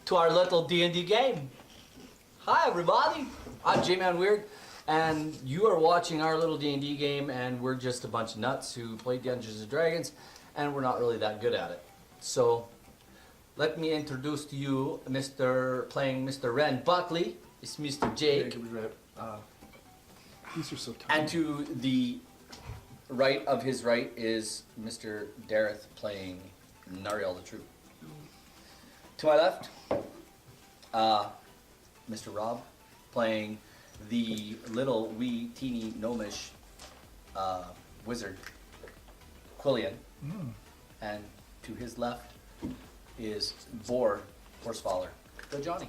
to our little D&D game. Hi everybody, I'm J-Man Weird, and you are watching our little D&D game, and we're just a bunch of nuts who play Dungeons & Dragons, and we're not really that good at it. So, let me introduce to you playing Mr. Ren Buckley. It's Mr. Jake. These are so tiny. And to the right of his right is Mr. Dareth playing Nariel the Troop. To my left, Mr. Rob playing the little wee teeny gnomish wizard, Quillian. And to his left is Vor Horsefaller, the Johnny.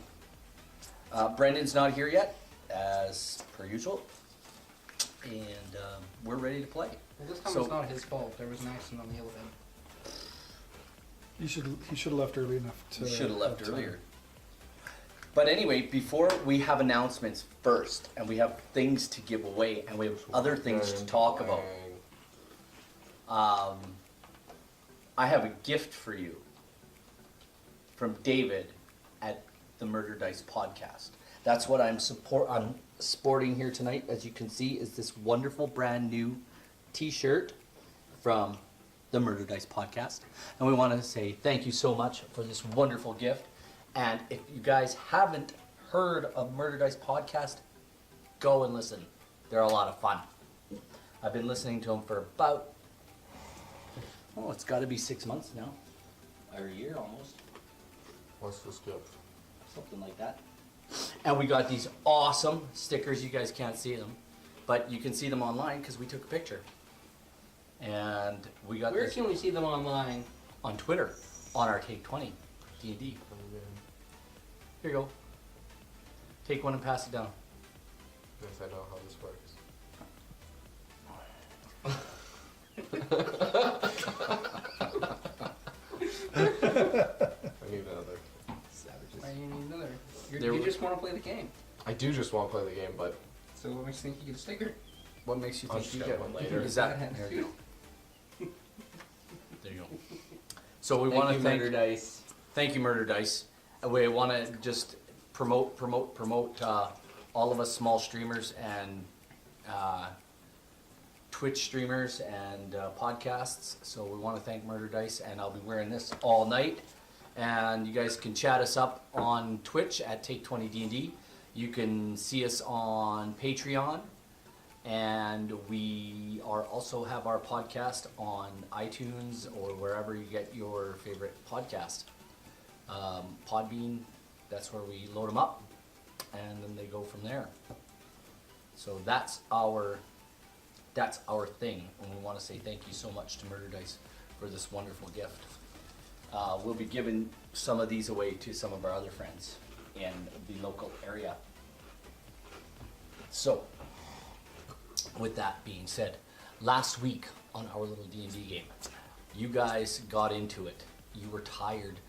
Brendan's not here yet, as per usual, and we're ready to play. Well, this time it's not his fault. There was an accident on the elevator. He should have left early enough to. We should have left earlier. But anyway, before we have announcements first, and we have things to give away, and we have other things to talk about, I have a gift for you from David at the Murder Dice podcast. That's what I'm sporting here tonight, as you can see, is this wonderful brand new t-shirt from the Murder Dice podcast. And we want to say thank you so much for this wonderful gift. And if you guys haven't heard of Murder Dice podcast, go and listen. They're a lot of fun. I've been listening to them for about, it's got to be 6 months now. Or a year almost. What's this gift? Something like that. And we got these awesome stickers. You guys can't see them, but you can see them online because we took a picture. And we got Where this can we see them online? on Twitter, on our Take20 D&D. Here you go. Take one and pass it down. Yes, I know how this works. I need another. Savages. I need another. There You we- just want to play the game. I do just want to play the game, but So what makes you think you get a sticker? What makes you I'll think just you get get one one? later. Is that? That There has you two. go. There you go. So we want to thank Dice. Thank you, Murder Dice. We want to just promote all of us small streamers and Twitch streamers and podcasts. So we want to thank Murder Dice, and I'll be wearing this all night. And you guys can chat us up on Twitch at take20D&D. You can see us on Patreon, and we also have our podcast on iTunes or wherever you get your favorite podcast. Podbean, that's where we load them up, and then they go from there. So that's our thing, and we want to say thank you so much to Murder Dice for this wonderful gift. We'll be giving some of these away to some of our other friends in the local area. So, with that being said, last week on our little D&D game, you guys got into it. You were tired.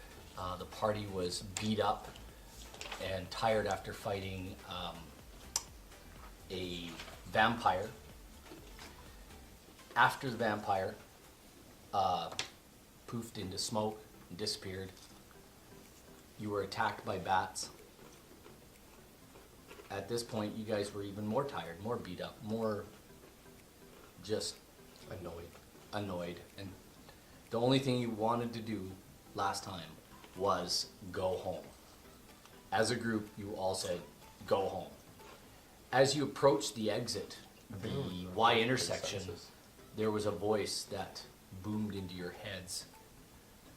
The party was beat up and tired after fighting a vampire. After the vampire poofed into smoke and disappeared, you were attacked by bats. At this point, you guys were even more tired, more beat up, more just annoyed. And the only thing you wanted to do last time was go home. As a group, you all said, go home. As you approached the exit, the Y intersection, there was a voice that boomed into your heads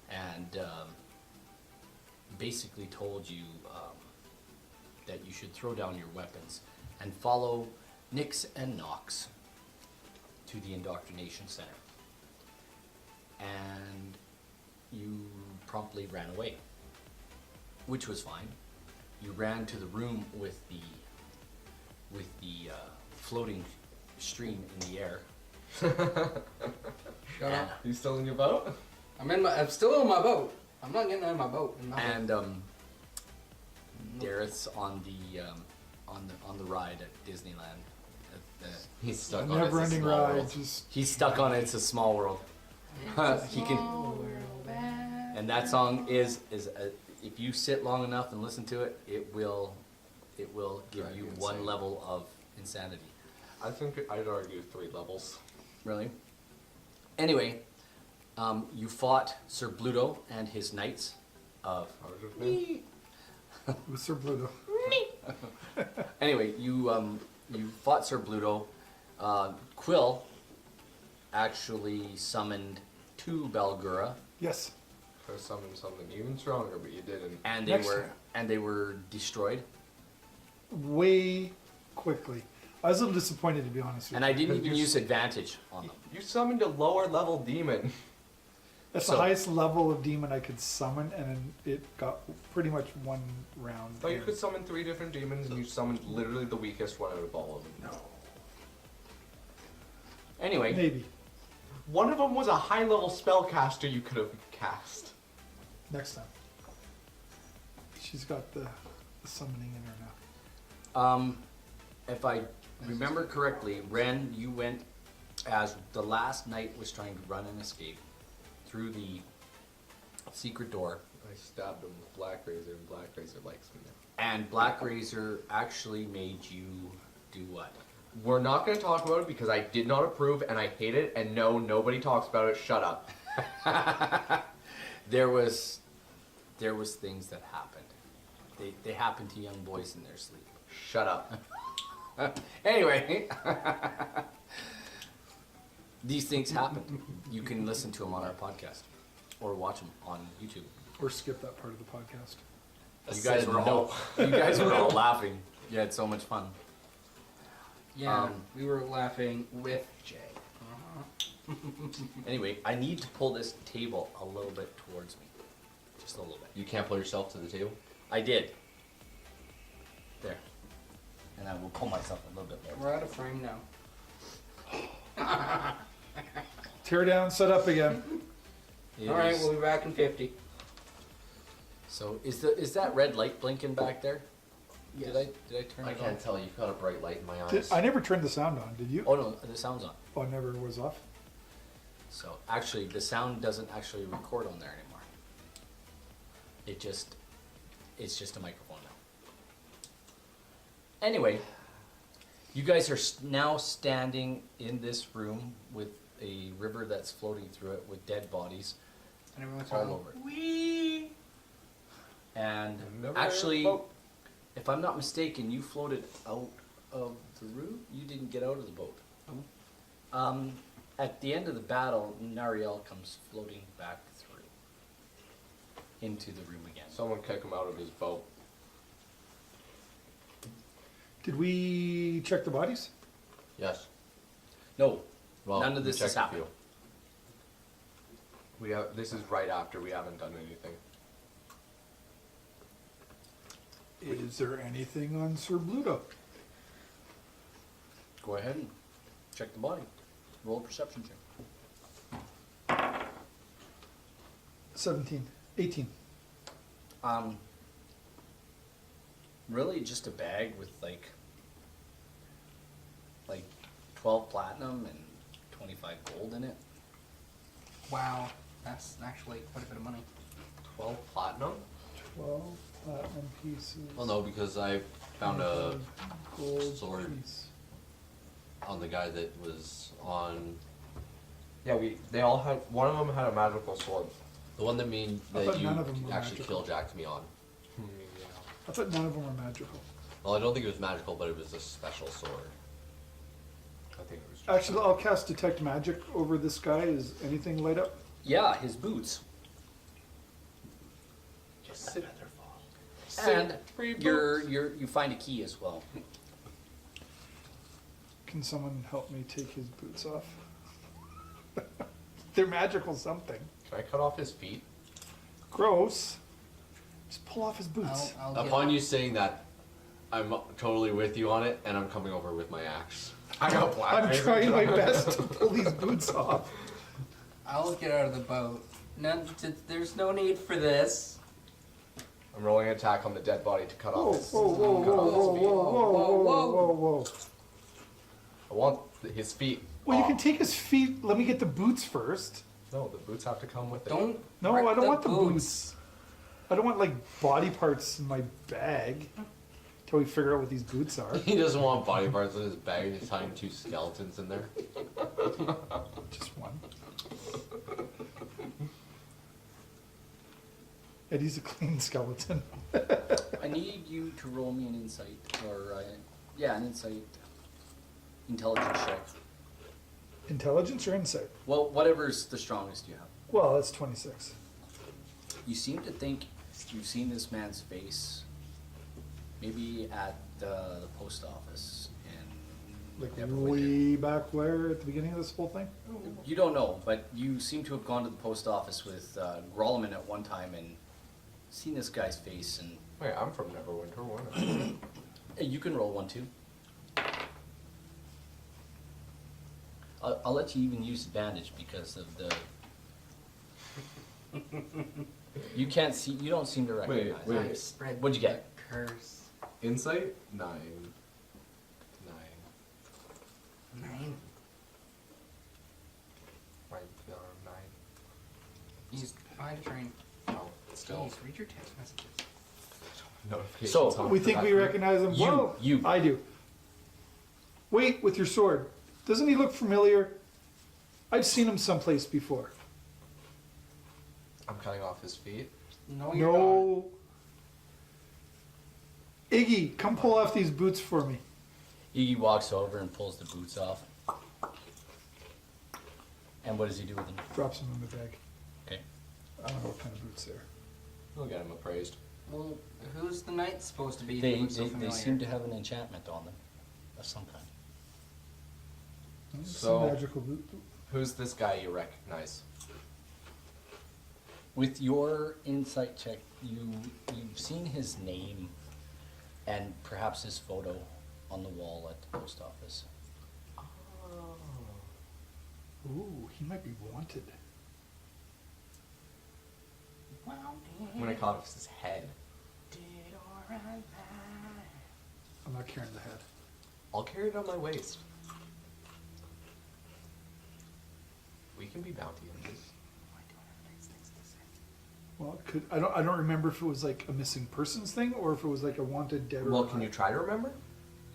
and basically told you that you should throw down your weapons and follow Nix and Nox to the indoctrination center. And you promptly ran away, which was fine. You ran to the room with the floating stream in the air. Shut up. you still in your boat? I'm still in my boat. I'm not getting out of my boat. And Dareth's on the ride at Disneyland. He's stuck A on never-ending ride. World. Just He's stuck on It's a Small World. He can, and that song is if you sit long enough and listen to it, it will give Drive you you one insane. level of insanity. I think I'd argue 3 levels. Really? Anyway, you fought Sir Bluto and his knights of. How was his name? With Sir Bluto. Anyway, you fought Sir Bluto. Quill actually summoned 2 Balgura, Yes. Could have summoned something even stronger, but you didn't. and Next time. they were destroyed. Way quickly. I was a little disappointed, to be honest with And you. I didn't But even you use advantage on them. You summoned a lower level demon. That's so- the highest level of demon I could summon, and then it got pretty much one round. Oh, you in. could summon 3 different demons, and you summoned literally the weakest one out of all of them. Anyway, Maybe. One of them was a high level spellcaster you could have cast. Next time. She's got the summoning in her now. if I remember correctly, Ren, you went as the last knight was trying to run and escape through the secret door, I stabbed him with Black Razor, and Black Razor likes me now. and Black Razor actually made you do what? We're not going to talk about it because I did not approve and I hate it, and no, nobody talks about it. Shut up. There was things that happened. They happened to young boys in their sleep. Shut up. Anyway, these things happen. You can listen to them on our podcast or watch them on YouTube. Or skip that part of the podcast. You guys were all laughing. You had so much fun. Yeah, we were laughing with Jay. Anyway, I need to pull this table a little bit towards me. Just a little bit. You can't pull yourself to the table? I did. There. And I will pull myself a little bit more. We're out of frame now. Tear down, set up again. It All right, is- we'll be back in 50. So is that red light blinking back there? Yes. Did I turn I it can't on? tell. You've got a bright light in my Did, eyes. I never turned the sound on, did you? Oh no, the sound's on. Oh, it never was off? So actually, the sound doesn't actually record on there anymore. It's just a microphone now. Anyway, you guys are now standing in this room with a river that's floating through it with dead bodies And everyone's all going, over it. wee. And Never actually, boat. if I'm not mistaken, you floated out of the room. You didn't get out of the boat. At the end of the battle, Nariel comes floating back through into the room again. Someone kick him out of his boat. Did we check the bodies? Yes. No, Well, none of we this has checked a happened. few. This is right after we haven't done anything. Is there anything on Sir Bluto? Go ahead and check the body. Roll a perception check. 17. 18. Really just a bag with like 12 platinum and 25 gold in it. Wow, that's actually quite a bit of money. 12 platinum? 12 platinum pieces. Well, no, because I found a gold sword. piece. on the guy that was on Yeah, they all had, one of them had a magical sword. the one that I thought none of them you were actually magical. killjacked me on. Yeah. I thought none of them were magical. Well, I don't think it was magical, but it was a special sword. I think it was just Actually, I'll cast Detect Magic over this guy. Is anything light up? Yeah, his boots. Just Sit- And free you find a key as well. Can someone help me take his boots off? They're magical something. Can I cut off his feet? Gross. Just pull off his boots. I'll get, Upon you saying that, I'm totally with you on it, and I'm coming over with my axe. I got black. I'm razor trying my done. best to pull these boots off. I'll get out of the boat. None, there's no need for this. I'm rolling an attack on the dead body to cut Whoa, off his, whoa, whoa, cut whoa, off his whoa, feet. whoa, whoa, whoa, whoa, whoa. I want his feet. Well, you off. can take his feet. Let me get the boots first. No, the boots have to come with it. Don't. No, wreck I don't want the boots. boots. I don't want like body parts in my bag till we figure out what these boots are. He doesn't want body parts in his bag and he's hiding 2 skeletons in there. Just one. Eddie's a clean skeleton. I need you to roll me an insight, or an insight intelligence check. Intelligence or insight? Well, whatever's the strongest you have. Well, that's 26. You seem to think you've seen this man's face, maybe at the post office, and Like Neverwinter. way back where at the beginning of this whole thing? You don't know, but you seem to have gone to the post office with Gralamin at one time and seen this guy's face, and Wait, I'm from Neverwinter. Why hey, you can roll one too. I'll let you even use advantage because of the. You can't see. You don't seem to recognize. wait. I spread What'd you get? the curse. Insight? 9. 9. 9. My PR 9. He's behind a train. Oh, still. Jeez, read your text messages. Notifications So, on We for think that we group. recognize him. You- Whoa, you. I do. Wait, with your sword. Doesn't he look familiar? I've seen him someplace before. I'm cutting off his feet. No, you're No. Iggy, come pull off these boots for me. Iggy walks over and pulls the boots off. And what does he do with them? Drops them in the bag. Okay. I don't know what kind of boots they're. We'll get him appraised. not. Well, who's the knight supposed to be? They, who looks so they familiar? seem to have an enchantment on them of some kind. So- Some magical boot. Who's this guy you recognize? With your insight check, you've seen his name and perhaps his photo on the wall at the post office. Ooh, he might be wanted. I'm gonna cut off his head. I'm not carrying the head. I'll carry it on my waist. We can be bounty hunters. Well, it could I don't remember if it was like a missing persons thing or if it was like a wanted dead or Well, alive. can you try to remember?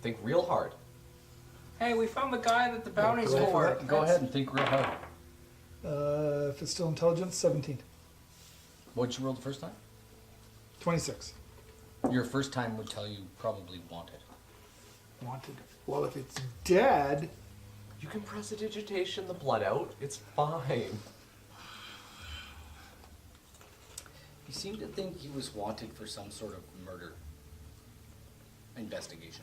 Think real hard. Hey, we found the guy that the bounty's go for. for Go ahead and think real hard. If it's still intelligence, 17. What'd you roll the first time? 26. Your first time would tell you probably wanted. Wanted. Well, if it's dead, You can prestidigitation the blood out. It's fine. He seemed to think he was wanted for some sort of murder investigation.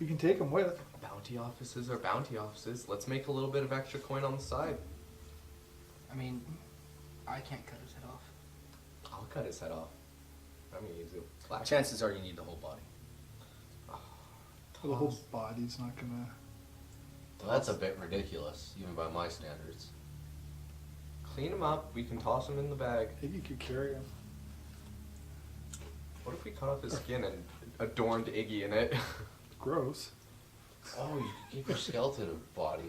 we can take him with. Bounty offices are bounty offices. Let's make a little bit of extra coin on the side. I mean, I can't cut his head off. I'll cut his head off. I'm gonna use it. Black. Chances are you need the whole body. The whole body's not gonna. Well, that's a bit ridiculous, even by my standards. Clean him up. We can toss him in the bag. I think you could carry him. What if we cut off his skin and adorned Iggy in it? Gross. Oh, you could give your skeleton a body.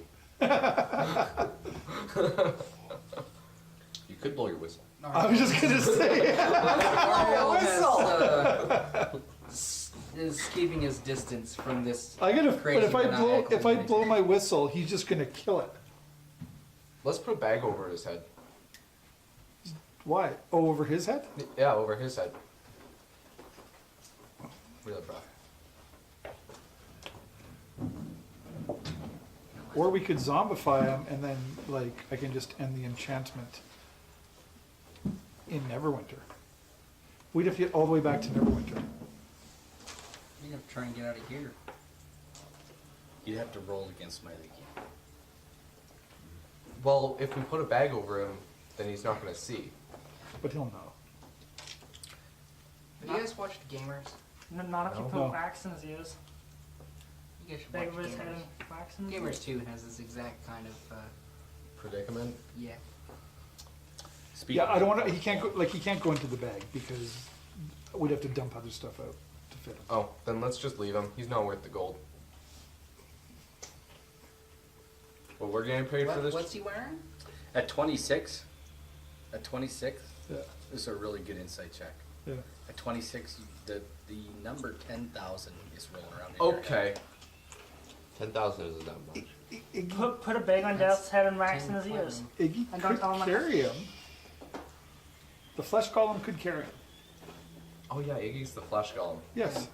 You could blow your whistle. I was just gonna say. Ariel Whistle! is keeping his distance from this. I gotta. Crazy But if I maniacal blow my whistle, he's just gonna kill it. Let's put a bag over his head. Why? Oh, over his head? Yeah, over his head. Really, bro. Or we could zombify him and then, like, I can just end the enchantment in Neverwinter. We'd have to get all the way back to Neverwinter. You have to try and get out of here. You'd have to roll against my leaky. Well, if we put a bag over him, then he's not gonna see. But he'll know. Have you guys watched Gamers? No, not if you No. put No. wax in his ears. You guys should Bag watch of his head Gamers. and wax in his ears. Gamers 2 has this exact kind of, Predicament? yeah. Speaking Yeah, I don't of- want to. He can't go into the bag because we'd have to dump other stuff out to fit him. Oh, then let's just leave him. He's not worth the gold. Well, we're getting paid for this. What's he wearing? At 26, at 26, Yeah, this is a really good insight check. yeah. At 26, the number 10,000 is rolling around in your head. Okay. 10,000 isn't that much. Iggy, Put a bag on Death's head and wax in his 10 ears. Iggy And don't could tell him I- carry him. The flesh column could carry him. Oh yeah, Iggy's the flesh golem. Yes.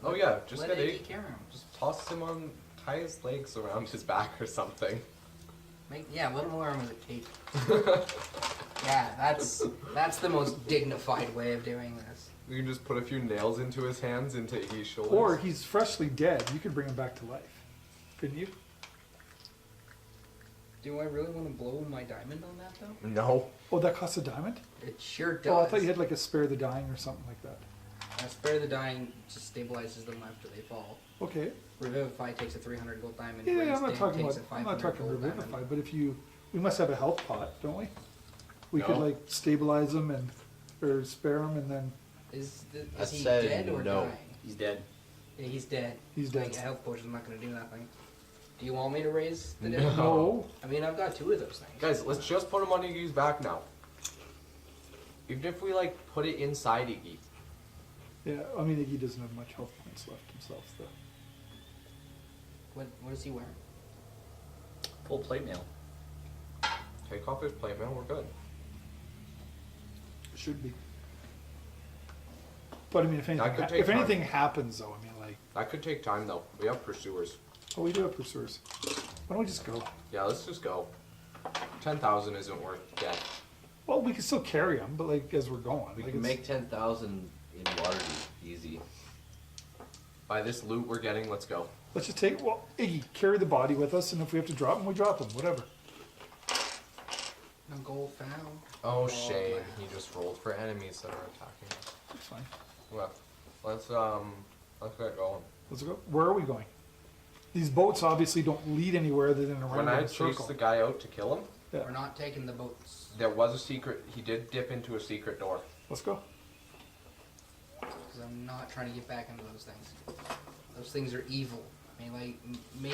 Oh yeah, just Let get Iggy Iggy. carry him. Just toss him on, tie his legs around his back or something. Yeah, let him wear him as a cape. Yeah, that's the most dignified way of doing this. You can just put a few nails into his hands, into Iggy's shoulders. Or he's freshly dead. You could bring him back to life. Couldn't you? Do I really want to blow my diamond on that though? No. Oh, that costs a diamond? It sure does. Oh, I thought you had like a spare the dying or something like that. Spare the dying just stabilizes them after they fall. Okay. Revivify takes a 300 gold diamond. Yeah, Raise I'm not Dam talking takes about. a I'm not 500 talking gold revivify, diamond. but if you, we must have a health pot, don't we? We could No. like stabilize him and or spare him, and then Is I he said dead or no. dying? He's dead. Yeah, he's dead. he's Like, dead. a health potion's not going to do nothing. Do you want me to raise the No. dead? No. I mean, I've got 2 of those things. Guys, let's just put him on Iggy's back now. Even if we like put it inside Iggy. Yeah, I mean Iggy doesn't have much health points left himself, though. What is he wearing? Full plate mail. Take off his plate mail, we're good. Should be. But I mean, if That anything, could take if time. anything happens, though, I mean, like, That could take time though. We have pursuers. oh, we do have pursuers. Why don't we just go? Yeah, let's just go. 10,000 isn't worth death. Well, we can still carry them, but like as we're going, We like can it's- make 10,000 in Waterdeep easy. By this loot we're getting, let's go. let's just take. Well, Iggy, carry the body with us, and if we have to drop him, we drop him. Whatever. No gold found. Oh, Gold shame. land. He just rolled for enemies that are attacking us. It's fine. Well, let's get going. Let's go. Where are we going? These boats obviously don't lead anywhere other than around When in I a circle. chased the guy out to kill him, Yeah. We're not taking the boats. there was a secret. He did dip into a secret door. Let's go. Because I'm not trying to get back into those things. Those things are evil. May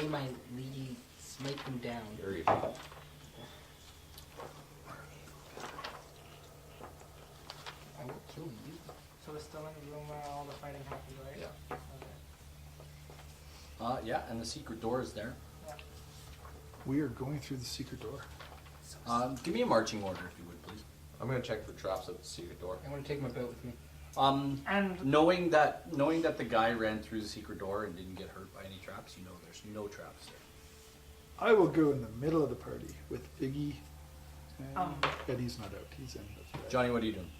my lady smite them down. Very easy. I will kill you. So we're still in the room where all the fighting happened, right? Yeah. Okay. Yeah, and the secret door is there. Yeah. We are going through the secret door. Give me a marching order, if you would, please. I'm gonna check for traps at the secret door. I want to take my boat with me. And Knowing that the guy ran through the secret door and didn't get hurt by any traps, you know there's no traps there. I will go in the middle of the party with Iggy. And Um. Eddie's not out. He's in. That's right. Johnny, what are you doing?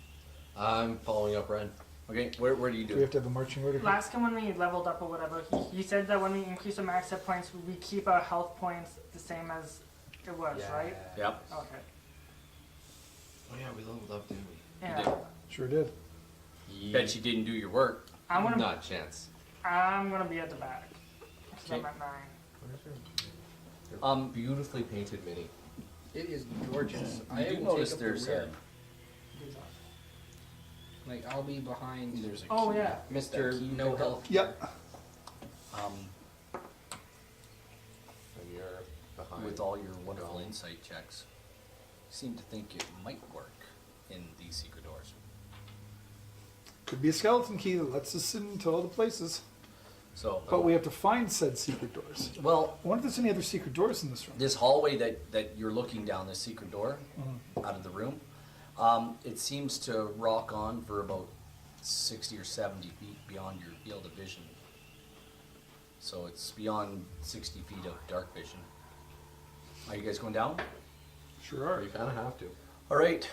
I'm following up Ren. Okay, where do you Do do we have it? to have a marching order? last time when we leveled up or whatever, he said that when we increase our max hit points, we keep our health points the same as it was, right? Yep. Okay. Oh yeah, we leveled up, didn't we? Yeah. Sure did. Bet you didn't do your work. I'm gonna Not a chance. be at the back. So I'm Okay. at 9. Beautifully painted mini. It is gorgeous. You do will notice take up there's the rear. a I'll be behind there's a Oh key. yeah. Mr. That key No pickup. Health. Yep. And you're behind. With all your wonderful insight checks, seem to think it might work in these secret doors. Could be a skeleton key that lets us into all the places. So, But we have to find said secret doors. well, I wonder if there's any other secret doors in this room. this hallway that you're looking down, this secret door out of the room, it seems to rock on for about 60 or 70 feet beyond your field of vision. So it's beyond 60 feet of dark vision. Are you guys going down? Sure are. You kind of have to. All right,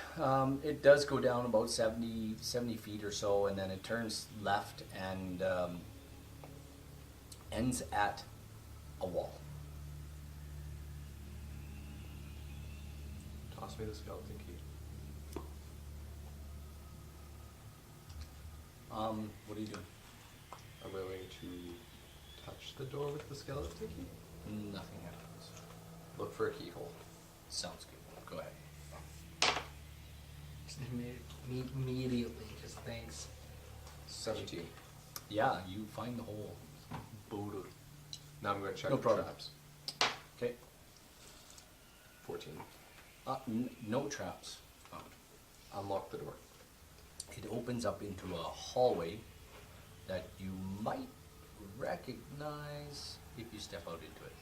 it does go down about 70 feet or so, and then it turns left and ends at a wall. Toss me the skeleton key. What are you doing? I'm willing to touch the door with the skeleton key. Nothing happens. Look for a keyhole. Sounds good. Go ahead. Immediately, just thanks. 17. Yeah, you find the whole boat. Now I'm going to check No the problem. traps. Okay. 14. No traps. Unlock the door. It opens up into a hallway that you might recognize if you step out into it.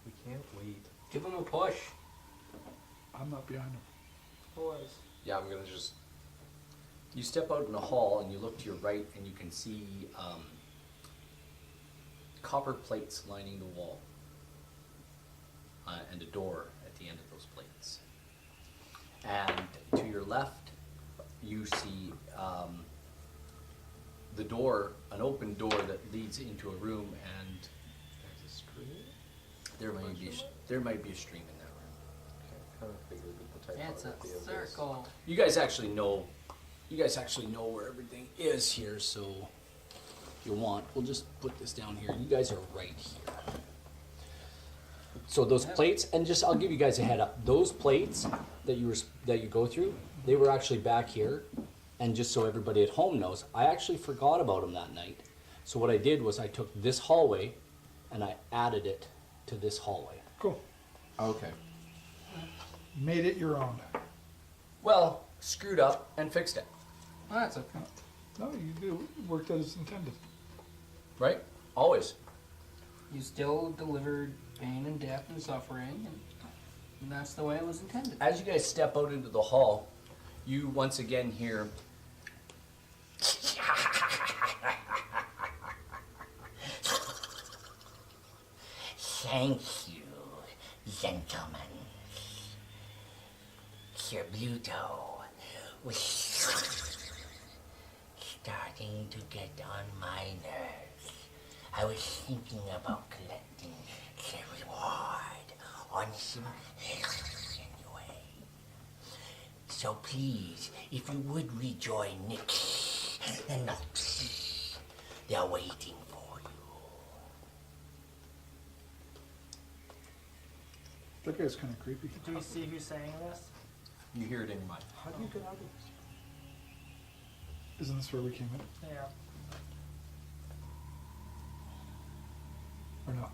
We can't wait. Give him a push. I'm not behind him. Boys. Yeah, I'm gonna just. You step out in the hall and you look to your right and you can see copper plates lining the wall and a door at the end of those plates. And to your left, you see the door, an open door that leads into a room, and There's a screen. there might be a stream in that room. Okay, kind of figured with the It's a typography of this. circle. You guys actually know where everything is here, so if you want, we'll just put this down here. You guys are right here. So those plates, and just I'll give you guys a head up. Those plates that you go through, they were actually back here. And just so everybody at home knows, I actually forgot about them that night. So what I did was I took this hallway and I added it to this hallway. Cool. Okay. Made it your own. Well, screwed up and fixed it, Well, that's okay. No, you worked as intended. right? Always. You still delivered pain and death and suffering, and that's the way it was intended. As you guys step out into the hall, you once again hear Thank you, gentlemen. Sir Bluto was starting to get on my nerves. I was thinking about collecting the reward on some anyway. So please, if you would rejoin Nick and Nox, they're waiting for you. That guy's kind of creepy. Do we see who's saying this? you hear it in your mind. How do you get out of this? Isn't this where we came in? Yeah. Or no?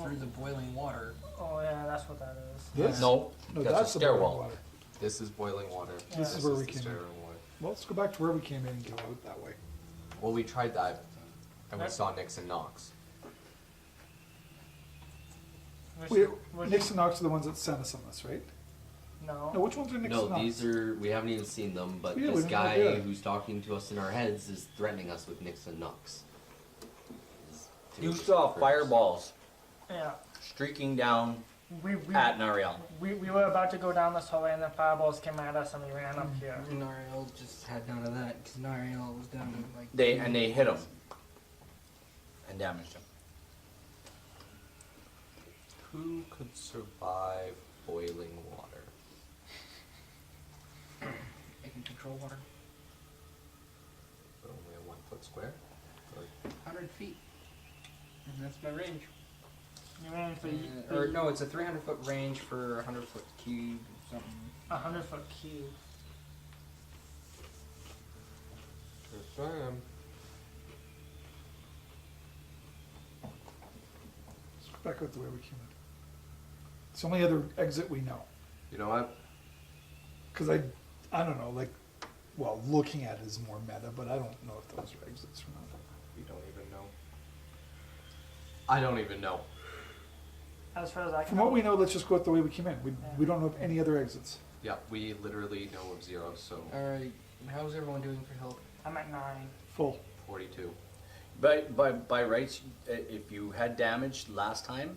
Through the boiling water. Oh yeah, that's what that is. This? No, No, that's a the boiling stairwell. water. This is boiling water. This is where we the came in. stairwell water. Well, let's go back to where we came in and go out that way. Well, we tried that, and we Right. saw Nix and Nox. Nix and Nox are the ones that sent us on this, right? No, No. which ones are Nix No, and Nox? these are, we haven't even seen them, but Yeah, we this don't guy know, yeah. who's talking to us in our heads is threatening us with Nix and Nox. You saw fireballs Yeah. streaking down We at Nariel. we were about to go down this hallway and then fireballs came at us and we ran up here. Nariel just had none of that, because Nariel was down to like... They hit him and damaged him. Who could survive boiling water? I can control water. But only a 1 foot square? Or 100 feet. And that's my range. You mean for Or no, it's a 300-foot range for a 100-foot cube or something. 100-foot cube? Yes, I am. Let's go back out the way we came in. It's the only other exit we know. You know what? Because I don't know, like, well, looking at it is more meta, but I don't know if those are exits or not. We don't even know. I don't even know. As far as I can From what we know, let's just go out the way we came in. We don't know of any other exits. Yeah, we literally know of 0, so Alright, how's everyone doing for help? I'm at 9. Full. 42. By rights, if you had damage last time,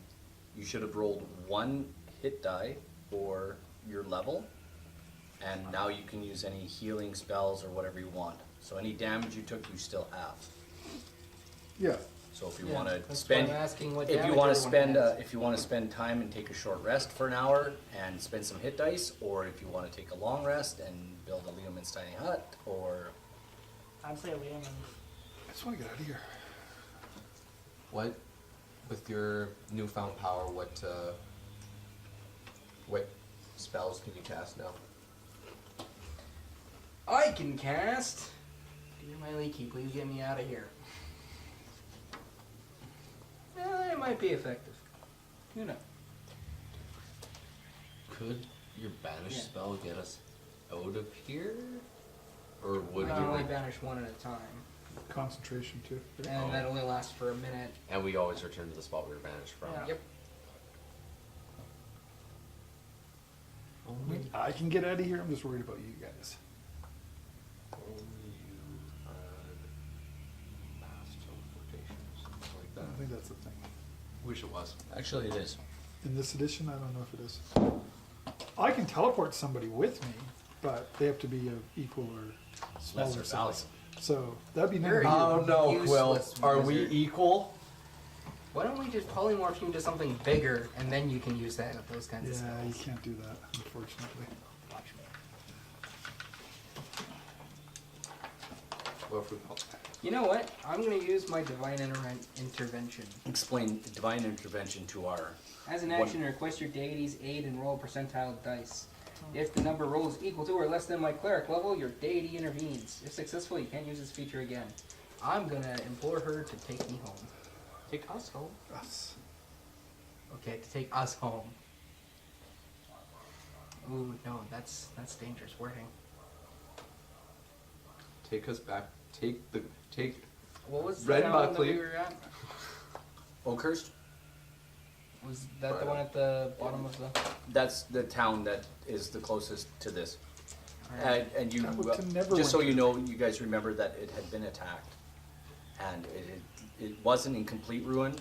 you should have rolled 1 hit die for your level, and now you can use any healing spells or whatever you want. So any damage you took, you still have. Yeah. So if you Yeah, want to that's spend, why I'm asking what if you damage want to everyone spend, has. if you want to spend time and take a short rest for an hour and spend some hit dice, or if you want to take a long rest and build a Leomin's tiny hut, or I'd say Liam and I just want to get out of here. What, with your newfound power, what spells can you cast now? I can cast! Dear my leaky, please get me out of here. It might be effective. Who knows? Could your banish Yeah. spell get us out of here? Or We would can only you? banish one at a time, Concentration too. and that only lasts for a minute. And we always return to the spot we were banished from. Yeah. Yep. Only, I can get out of here. I'm just worried about you guys. only you had mass teleportation or something like I that. think that's the thing. Wish it was. Actually, it is. In this edition, I don't know if it is. I can teleport somebody with me, but they have to be of equal or smaller Lesser size. So that'd be You're nice. Oh no, Quill. Useless Are we wizard. equal? Why don't we just polymorph you into something bigger, and then you can use that with those kinds of Yeah, you spells? can't do that, unfortunately. Watch me. Well, if we You know what? I'm gonna use my divine intervention. Explain divine intervention to our. As an action, request your deity's aid and roll a percentile dice. If the number rolls equal to or less than my cleric level, your deity intervenes. If successful, you can't use this feature again. I'm gonna implore her to take me home. Take us home? Us. Okay, to take us home. Ooh, no, that's dangerous wording. take us back. Take. What was the Red town Buckley. that we were at? Oakhurst? Was that the one at the bottom of the... That's the town that is the closest to this. Alright. And you, That would to never just so winter. you know, you guys remember that it had been attacked. And it wasn't in complete ruin,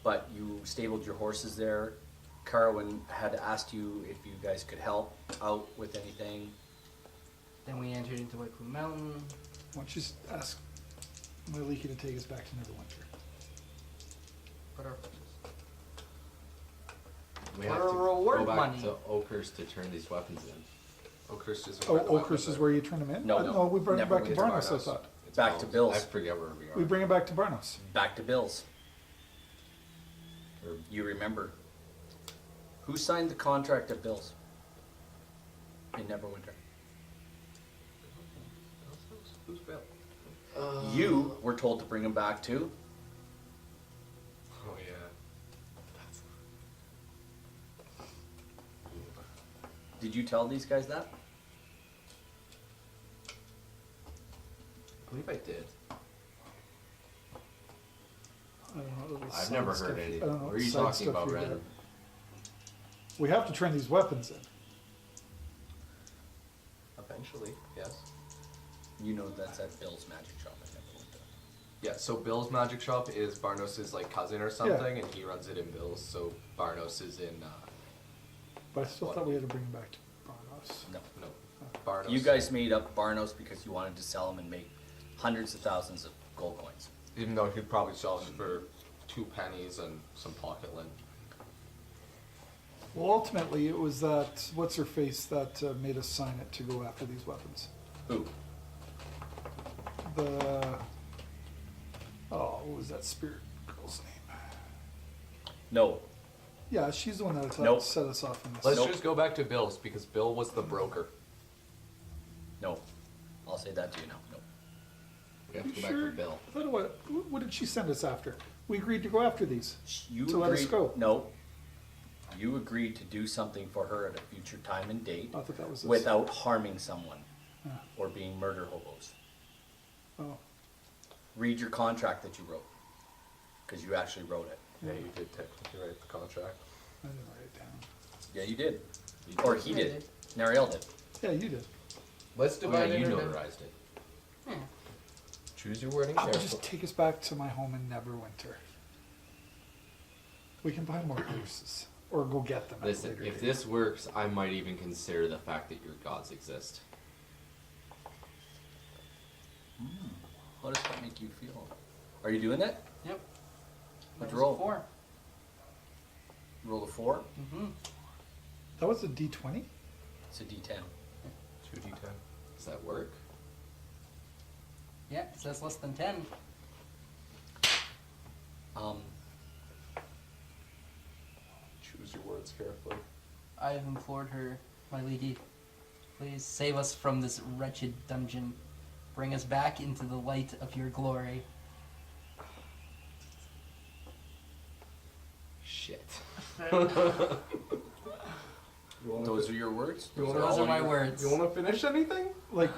but you stabled your horses there. Carwin had asked you if you guys could help out with anything. Then we entered into White Plume Mountain. Why don't you just ask Maliki to take us back to Neverwinter? Put our... We For have to reward go back money. to Oakhurst to turn these weapons in. Oakhurst is. Oh, Oakhurst is where you turn them in? No, No, we bring them back to Neverwinter. Barnos, I thought. It's Back to Bill's. I forget where we are. We bring it back to Barnos. Back to Bill's. Or- You remember. Who signed the contract at Bill's? In Neverwinter. Who's Bill? You were told to bring him back too. Oh yeah. Did you tell these guys that? I believe I did. I don't know. what I've side never stuff- heard I anything. don't know What what are you side talking stuff about, you Ren? got. We have to turn these weapons in. Eventually, yes. You know that's at Bill's magic shop in Neverwinter. Yeah, so Bill's magic shop is Barnos' like cousin or something, and he runs it in Bill's. So Barnos is in But I still What? thought we had to bring them back to Barnos. No. no Barnos. You guys made up Barnos because you wanted to sell them and make hundreds of thousands of gold coins. even though he'd probably sell it for 2 pennies and some pocket lint. Well, ultimately, it was that, what's her face, that made us sign it to go after these weapons. Who? The, what was that spirit girl's name? No. Yeah, she's the one that I thought Nope. set us off in this. Let's Nope. just go back to Bill's because Bill was the broker. No. I'll say that to you now. No. We have to go Sure. back to Bill. I thought what did she send us after? We agreed to go after these. You To let us agreed- go. No. You agreed to do something for her at a future time and date I thought that was this. without harming someone Yeah. or being murder hobos. Oh, Read your contract that you wrote. Because you actually wrote it. Yeah, you did technically write the contract. I didn't write it down. Yeah, you did. Or he I did. did. Nariel did. Yeah, you did. Let's Oh, yeah, divide you it. notarized it. Yeah. Choose your wording I would carefully. just take us back to my home in Neverwinter. We can buy more horses. Or go get them at a Listen, later if date. this works, I might even consider the fact that your gods exist. How does that make you feel? Are you doing that? Yep. What'd That you was a roll? 4. Roll a 4. Mm-hmm. That was a D20? It's a D10. 2d10. Does that work? Yeah, it says less than 10. Choose your words carefully. I have implored her, my lady, please save us from this wretched dungeon. Bring us back into the light of your glory. Shit. Those are your words? Those all are my your- words. You want to finish anything? Like,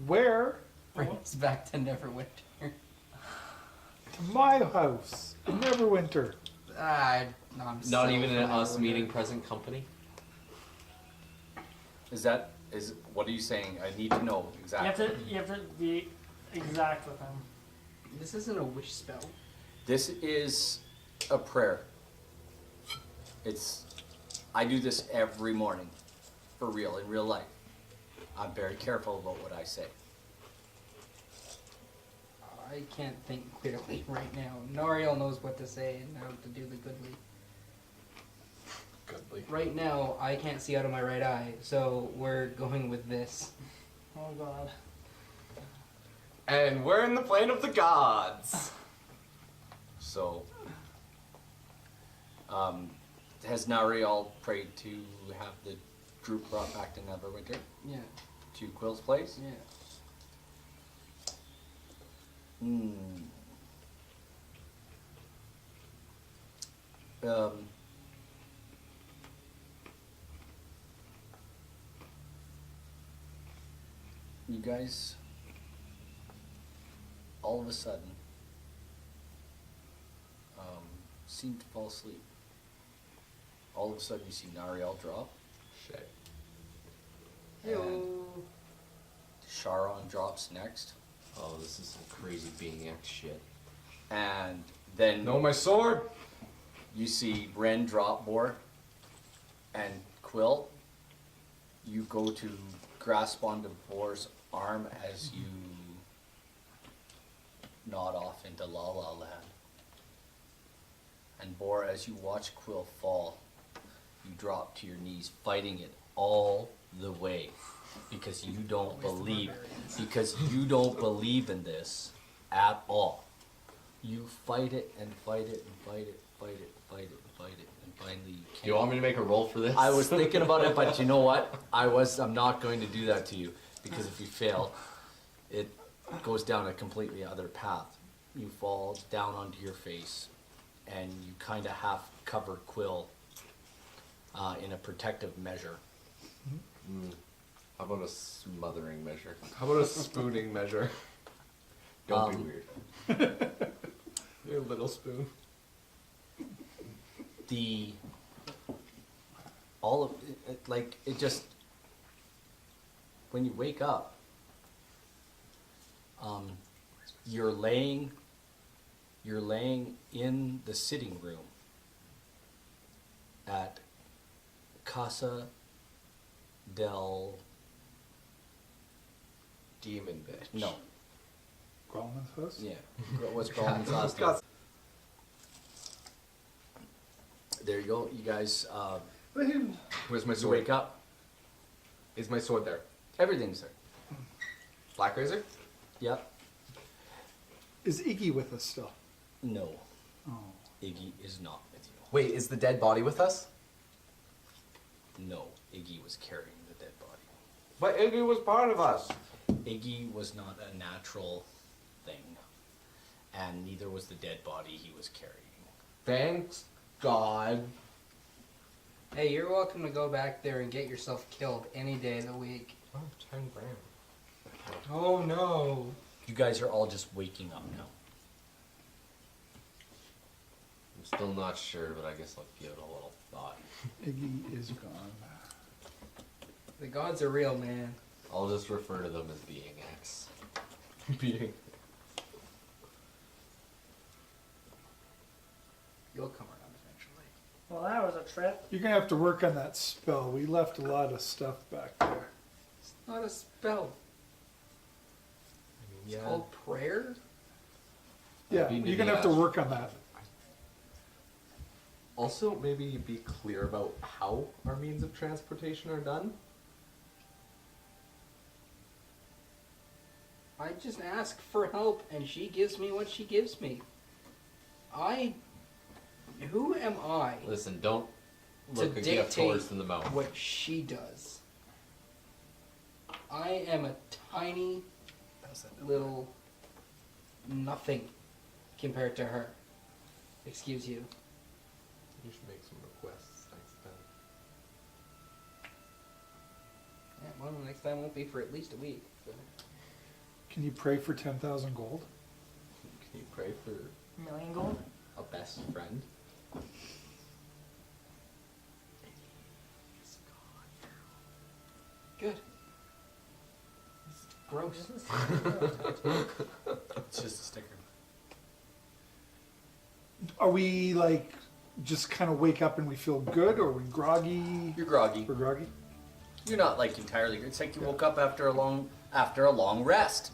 where? Bring us back to Neverwinter. To my house in Neverwinter. No, I'm Not so even in for us Neverwinter. meeting present company. What are you saying? I need to know exactly. You have to be exact with him. This isn't a wish spell. This is a prayer. I do this every morning, for real, in real life. I'm very careful about what I say. I can't think clearly right now. Nariel knows what to say and how to do the goodly. Goodly. Right now, I can't see out of my right eye, so we're going with this. Oh god. And we're in the plane of the gods. So, has Nariel prayed to have the group brought back to Neverwinter? Yeah, To Quill's place? yeah. You guys, all of a sudden, seem to fall asleep. All of a sudden, you see Nariel drop. Shit. Heyo. Sharon drops next, Oh, this is some crazy being X shit. and then No, my sword. you see Ren drop Boar, and Quill. You go to grasp onto Boar's arm as you nod off into La La Land. And Boar, as you watch Quill fall, you drop to your knees, fighting it all the way, because you don't believe in this at all. You fight it and fight it and fight it, fight it, fight it, fight it, and finally you can't. You want me to make a roll for this? I was thinking about it, but you know what? I'm not going to do that to you, because if you fail, it goes down a completely other path. You fall down onto your face, and you kind of half cover Quill in a protective measure. How about a smothering measure? How about a spooning measure? Don't be weird. Your little spoon. All of it, like, it just, when you wake up, you're laying in the sitting room at Casa del Demon bitch. no Gralamin's house? yeah what's Gralamin's last name? There you go, you guys. Where's my You sword? wake up, Is my sword there? everything's there. Black razor? Yep. Is Iggy with us still? No, Oh. Iggy is not with you. Wait, is the dead body with us? No, Iggy was carrying the dead body. But Iggy was part of us. Iggy was not a natural thing, and neither was the dead body he was carrying. Thanks, God. Hey, you're welcome to go back there and get yourself killed any day of the week. Oh, 10 grand. Oh no. You guys are all just waking up now. I'm still not sure, but I guess I'll give it a little thought. Iggy is gone. The gods are real, man. I'll just refer to them as being X. Being. You'll come around eventually. Well, that was a trip. You're gonna have to work on that spell. We left a lot of stuff back there. It's not a spell. It's called prayer. Yeah, be you're gonna have to neat. work on that. Also, maybe be clear about how our means of transportation are done. I just ask for help and she gives me what she gives me. Who am I Listen, don't to look a gift dictate horse in the mouth. what she does? I am a tiny little nothing compared to her. Excuse you. You should make some requests. Thanks, Ben. Next time won't be for at least a week. So. Can you pray for 10,000 gold? Can you pray for Million gold? a best friend? Good. Gross. It's just a sticker. Are we like just kind of wake up and we feel good, or are we groggy? You're groggy. We're groggy. You're not like entirely. It's like you woke up after a long rest.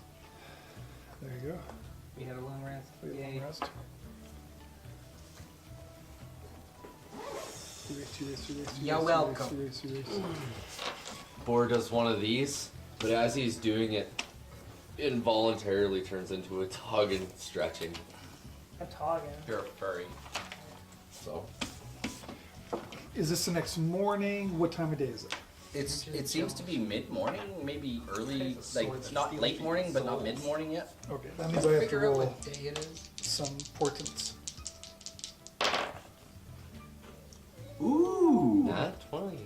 There you go. We had a long rest. We have a Yay. long rest. 2 days, 2 days, 2 days. 2 You're days, welcome. 2 days, 2 days, 2 days. Boar does one of these, but as he's doing it, involuntarily turns into a tug and stretching. A toggen. You're a furry. So, Is this the next morning? What time of day is it? It seems to be mid morning, maybe early, like not late morning, but not mid morning yet. Okay, that means I have to Figure out roll what day it is. some portents. Ooh. nat 20.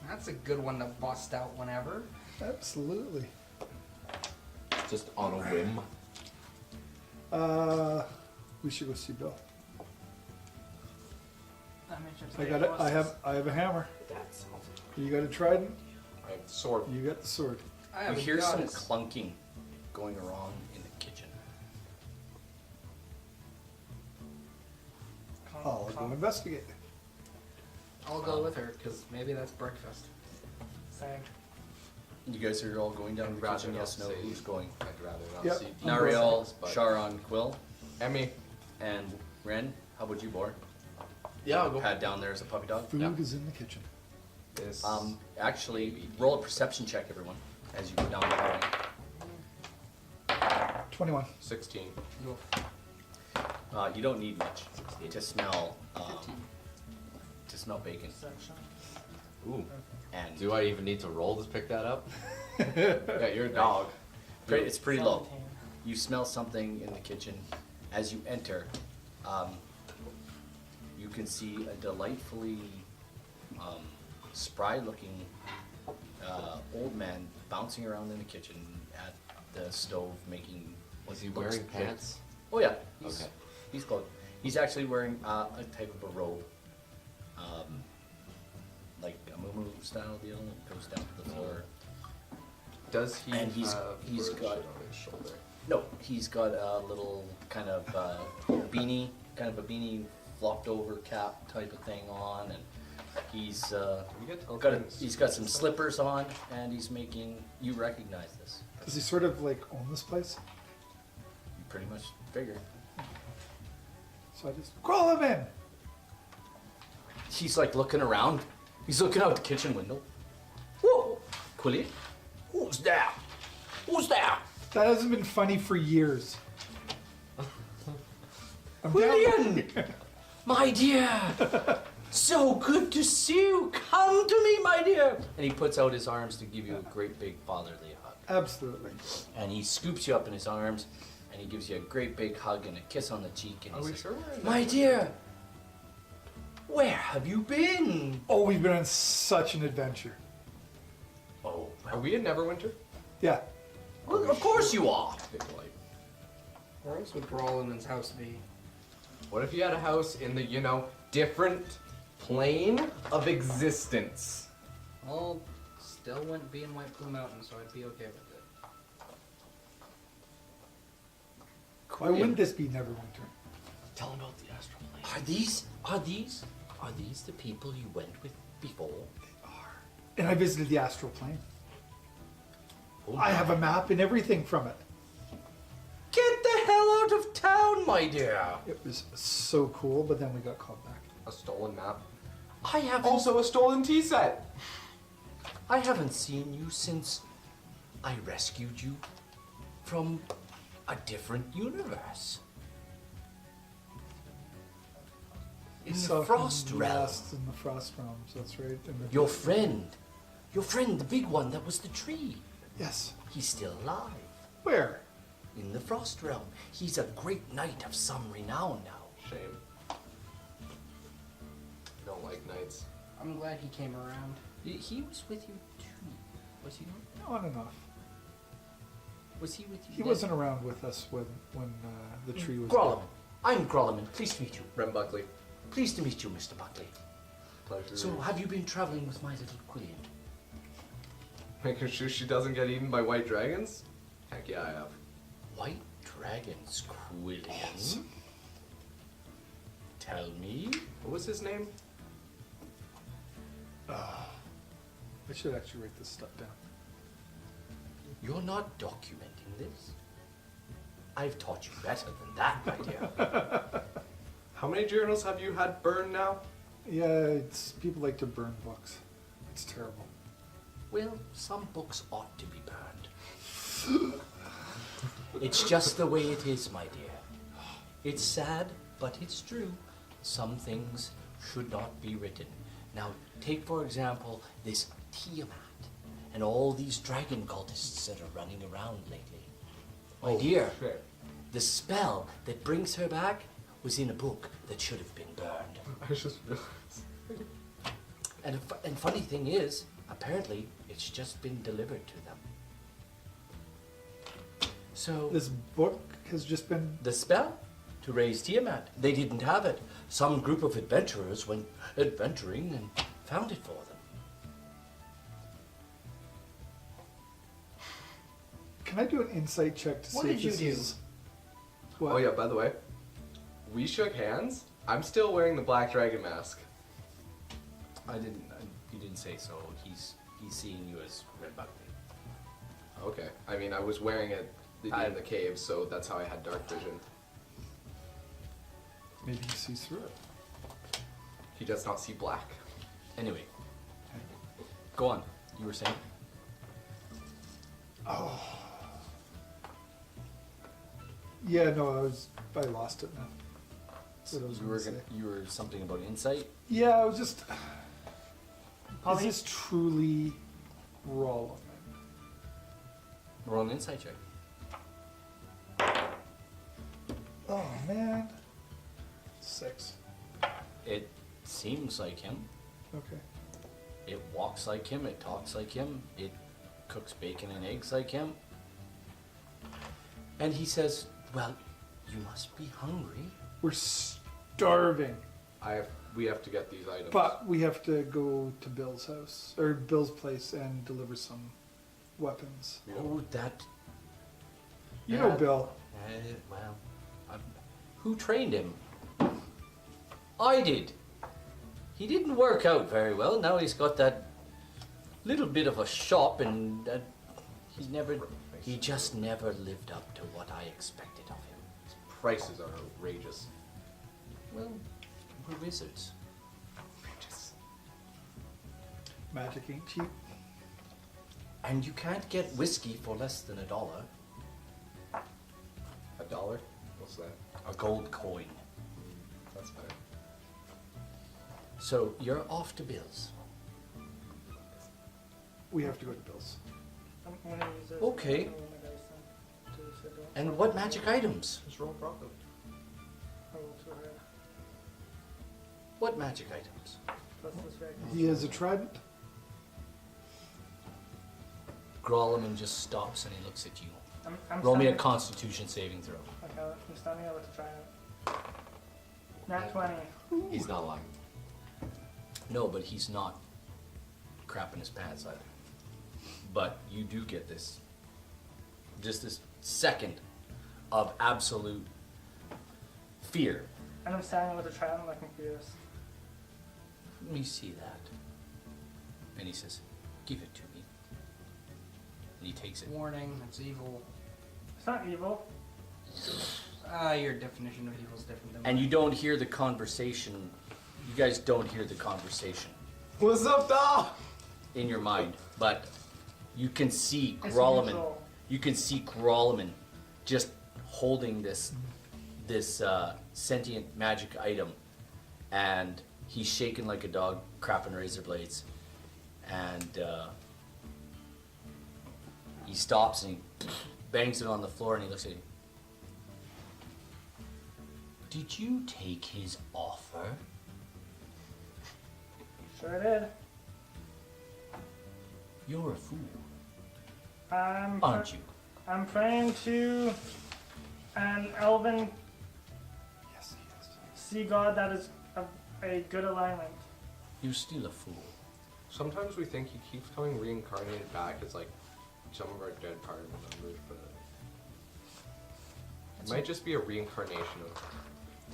That's a good one to bust out whenever. Absolutely. Just on a whim. We should go see Bill. That makes sense. I got it. I have a hammer. That sounds You got a trident. I have the sword. You got the sword. I You have a hear some goddess. clunking going around in the kitchen. I'll go investigate. I'll go with her because maybe that's breakfast. Same. You guys are all going down to the Rather kitchen. not Yes, no. say- Who's going? I'd rather not Yep. see Nariel, details, but- Sharon, Quill, Emmy. and Ren. How about you, Bor? Yeah, I'll go. Had down there as a puppy dog. Food Yeah. is in the kitchen. This. Actually, roll a perception check, everyone, as you go down the hallway. 21. 16. You don't need much to smell bacon. Perception. Ooh. And Do I even need to roll to pick that up? Yeah, you're a dog. it's pretty low. 17. You smell something in the kitchen. As you enter, you can see a delightfully spry-looking old man bouncing around in the kitchen at the stove making. what Was he looks wearing like- pants? Oh yeah, he's, Okay. he's clothed. He's actually wearing a type of a robe, like a muumuu style deal. It goes down to the floor. Does he And he's have bird got shit on his shoulder? no. He's got a little kind of beanie, kind of a beanie flopped over cap type of thing on, and he's We get to open he's got some slippers on, and he's making. You recognize this? Does he sort of like own this place? You pretty much figure. So I just crawl him in. He's like looking around. He's looking out the kitchen window. Whoa, Quilly, who's there? Who's there? That hasn't been funny for years. I'm down. William, my dear, so good to see you. Come to me, my dear. And he puts out his arms to give you a great big fatherly hug. Absolutely. And he scoops you up in his arms, and he gives you a great big hug and a kiss on the cheek. And Are he we says, sure we're in my dear, where have you been? Oh, we've been on such an adventure. Oh, Are we in Neverwinter? Yeah. well, of course you are. Big light. Where else would Gralamin's house be? What if you had a house in the, different plane of existence? Well, still wouldn't be in White Plume Mountain, so I'd be okay with it. Why wouldn't this be Neverwinter? Tell him about the astral plane. Are these the people you went with before? And I visited the astral plane. Oh, I have a map and everything from it. Get the hell out of town, my dear. It was so cool, but then we got called back. A stolen map. I haven't Also a stolen tea set. I haven't seen you since I rescued you from a different universe. In We the saw Frost him Realm. last in the Frost Realms, that's right. In the- Your friend, the big one that was the tree. Yes. He's still alive. Where? In the Frost Realm. He's a great knight of some renown now. Shame. Don't like knights. I'm glad he came around. He was with you too. Was he not? On and off. Was he with you? He then? wasn't around with us when the tree was. Gralamin. I'm Gralamin. Pleased to meet you. Rem Buckley. Pleased to meet you, Mr. Buckley. Pleasure. So, have you been traveling with my little quillian? Making sure she doesn't get eaten by white dragons? Heck yeah, I have. White dragons, quillian. Tell me. What was his name? I should actually write this stuff down. You're not documenting this? I've taught you better than that, my dear. How many journals have you had burned now? Yeah, it's people like to burn books. It's terrible. Well, some books ought to be burned. It's just the way it is, my dear. It's sad, but it's true. Some things should not be written. Now, take for example this Tiamat and all these dragon cultists that are running around lately. My dear, Shit. the spell that brings her back was in a book that should have been burned. I just realized. And funny thing is, apparently, it's just been delivered to them. So, This book has just been. the spell to raise Tiamat, they didn't have it. Some group of adventurers went adventuring and found it for them. Can I do an insight check to What see did if you this do? is? What? Oh yeah, by the way, we shook hands. I'm still wearing the black dragon mask. You didn't say so. He's seeing you as Red Buckley. Okay. I mean, I was wearing it in the cave, so that's how I had dark vision. Maybe he sees through it. He does not see black. Anyway, go on. You were saying? Yeah, no, I lost it now. What I was You were gonna say. you were something about insight. Yeah, I was just. Probably- Is this truly Rollman? Roll an insight check. Oh man. 6. It seems like him. Okay. It walks like him. It talks like him. It cooks bacon and eggs like him. And he says, "Well, you must be hungry." We're starving, We have to get these items. but we have to go to Bill's house or Bill's place and deliver some weapons. Oh, that. You know Yeah. Bill. Well, who trained him? I did. He didn't work out very well. Now he's got that little bit of a shop, and he just never lived up to what I expected of him. His prices are outrageous. Well, we're wizards. Magic ain't cheap. And you can't get whiskey for less than $1. $1? What's that? A gold coin. That's better. So you're off to Bill's. We have to go to Bill's. I'm gonna use this. Okay. I'm gonna roll my dice then to so don't- And what magic items? Just roll profit. I roll 2 red. What magic items? Plus this red. He has a trident. Gralamin just stops and he looks at you. I'm Roll me a standing- Constitution saving throw. Okay, I'm standing over to try it. Nat 20. He's not lying. No, but he's not crapping his pants either. But you do get this, just this second of absolute fear. And I'm standing over to try it. I'm looking furious. Let me see that. And he says, "Give it to me." And he takes it. Warning, it's evil. It's not evil. Your definition of evil is different than And mine. you don't hear the conversation. You guys don't hear the conversation What's up, dog? in your mind, but you can see It's Gralamin. neutral. You can see Gralamin just holding this sentient magic item, and he's shaking like a dog crapping razor blades, and he stops and he bangs it on the floor and he looks at you. "Did you take his offer?" Sure did. You're a fool, I'm aren't you? I'm praying to an elven Yes, yes. sea god that is a good alignment. You're still a fool. Sometimes we think he keeps coming reincarnated back as like some of our dead party members, but it might just be a reincarnation of.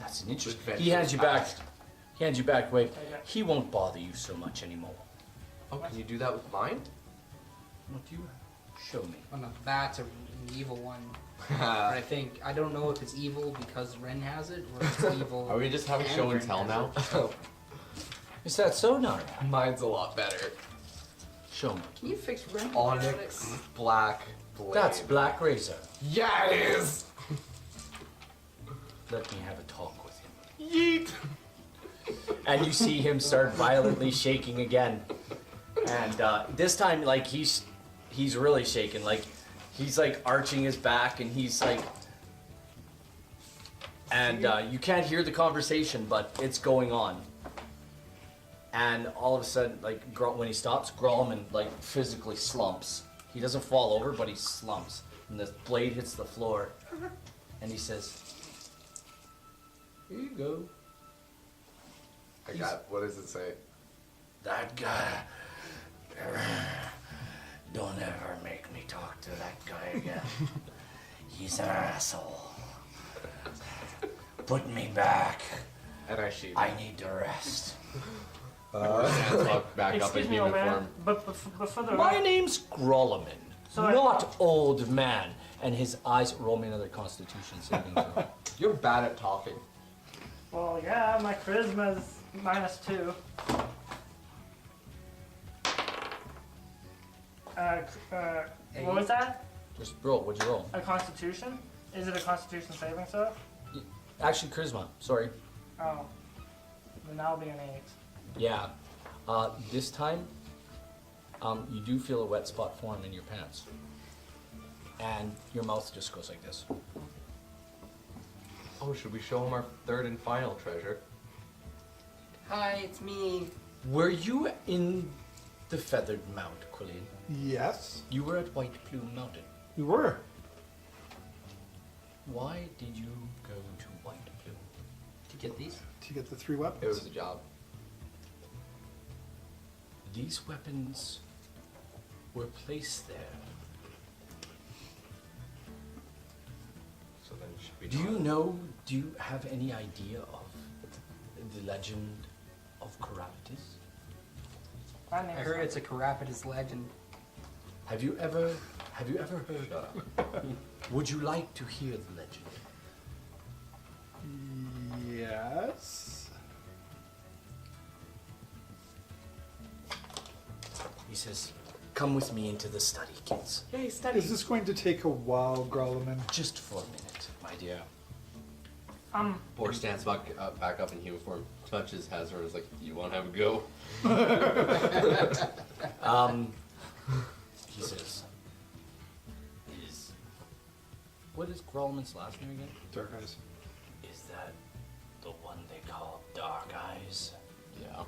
That's an interesting. Adventures He hands you back. past. He hands you back. Wait. Okay. He won't bother you so much anymore. Oh, can you do that with mine? What do you show me? Oh no, that's an evil one. But I think I don't know if it's evil because Ren has it or if it's evil. Are we just having show and Ren tell has now? it. Is that so, Nara? Mine's a lot better. Show me. Can you fix Ren? Onyx black blade. That's Black Razor. Yeah, it is. Let me have a talk with him. Yeet. And you see him start violently shaking again. And this time, like, he's really shaking. Like, he's like arching his back, and he's like, and you can't hear the conversation, but it's going on. And all of a sudden, like, when he stops, gralamin like physically slumps. He doesn't fall over, but he slumps, and the blade hits the floor, and he says, "Here you go." I got. What does it say? That guy. Don't ever make me talk to that guy again. He's an asshole. Put me back. And I sheet. I need to rest. Back up Excuse in me, old man. uniform. But before the My name's Gralamin, So I- not old man. And his eyes roll me another Constitution saving throw. You're bad at talking. well, yeah, my charisma's -2. What was that? Just roll. What'd you roll? A Constitution? Is it a Constitution saving throw? Actually, charisma. Sorry. Oh, then that'll be an 8. Yeah. This time, you do feel a wet spot form in your pants, and your mouth just goes like this. Oh, should we show him our third and final treasure? Hi, it's me. Were you in the Feathered Mount, Quillian? Yes, You were at White Plume Mountain. we were. Why did you go to White Plume? To get these? To get the 3 weapons. It was a job. These weapons were placed there. So then should we? Do you have any idea of the legend of Carapatus? My I name's heard it's a Carapatus legend. Have you ever heard of? Would you like to hear the legend? Yes. He says, "Come with me into the study, kids. Yay, Is this going to take a while, Gralamin? Just for a minute, my dear." Boar stands back up in uniform, touches Hazard, and is like, "You want to have a go?" He says, what is Gralamin's last name again? Dark Eyes. Is that the one they call Dark Eyes? Yeah.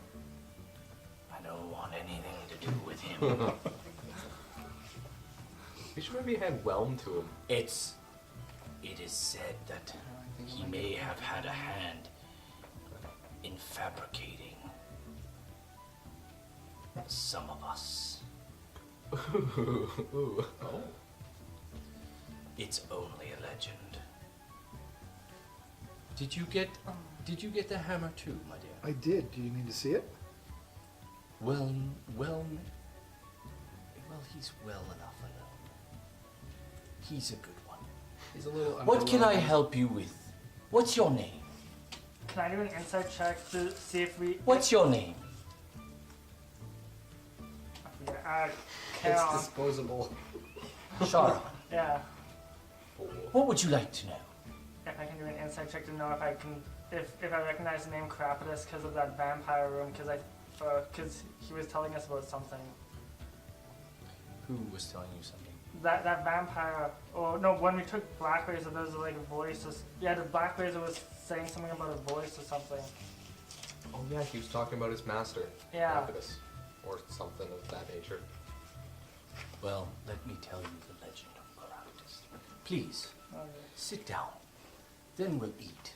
I don't want anything to do with him. We should maybe hand Whelm to him. It is said that he may have had a hand in fabricating some of us. Ooh. Oh. It's only a legend. Did you get the hammer too, my dear? I did. Do you need to see it? Well, he's well enough alone. He's a good one. He's a little. What can I underwhelming. help you with? What's your name? Can I do an insight check to see if we? What's your name? Yeah, It's Karen. disposable. Sharon. Yeah. What would you like to know? If I can do an insight check to know if I can, if I recognize the name Carapatus because of that vampire room, because he was telling us about something. Who was telling you something? That vampire. Oh no, when we took Black Razor, there was like voices. Yeah, the Black Razor was saying something about a voice or something. Oh yeah, he was talking about his master. Yeah. Rapidus, or something of that nature. Well, let me tell you the legend of Caractacus. Please, sit down. Then we'll eat.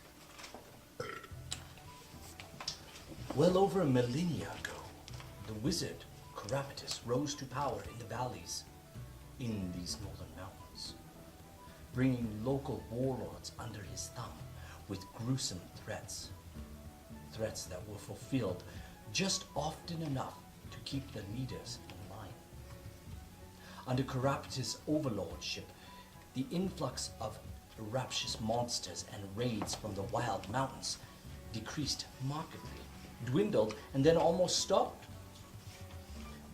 Well over a millennia ago, the wizard Caractacus rose to power in the valleys in these northern mountains, bringing local warlords under his thumb with gruesome threats. Threats that were fulfilled just often enough to keep the leaders in line. Under Caractacus' overlordship, the influx of rapacious monsters and raids from the wild mountains decreased markedly, dwindled, and then almost stopped.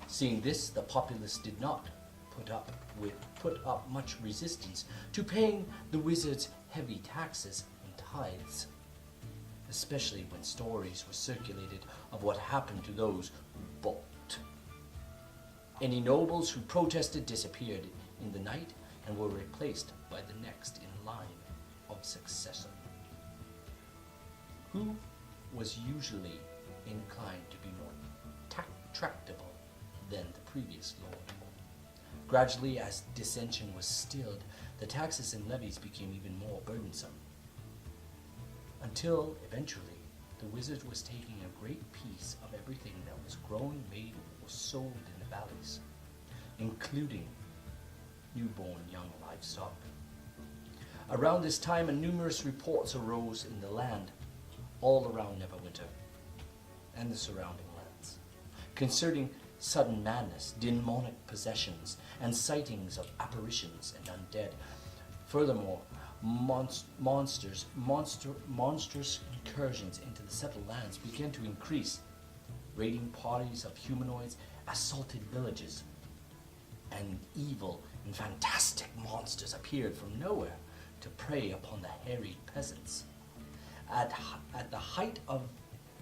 Seeing this, the populace did not put up much resistance to paying the wizards heavy taxes and tithes, especially when stories were circulated of what happened to those who balked. Any nobles who protested disappeared in the night and were replaced by the next in line of succession, who was usually inclined to be more tractable than the previous lord. Gradually, as dissension was stilled, the taxes and levies became even more burdensome, until eventually the wizard was taking a great piece of everything that was grown, made, or sold in the valleys, including newborn young livestock. Around this time, numerous reports arose in the land all around Neverwinter and the surrounding lands concerning sudden madness, demonic possessions, and sightings of apparitions and undead. Furthermore, monstrous incursions into the settled lands began to increase. Raiding parties of humanoids assaulted villages, and evil and fantastic monsters appeared from nowhere to prey upon the harried peasants. At the height of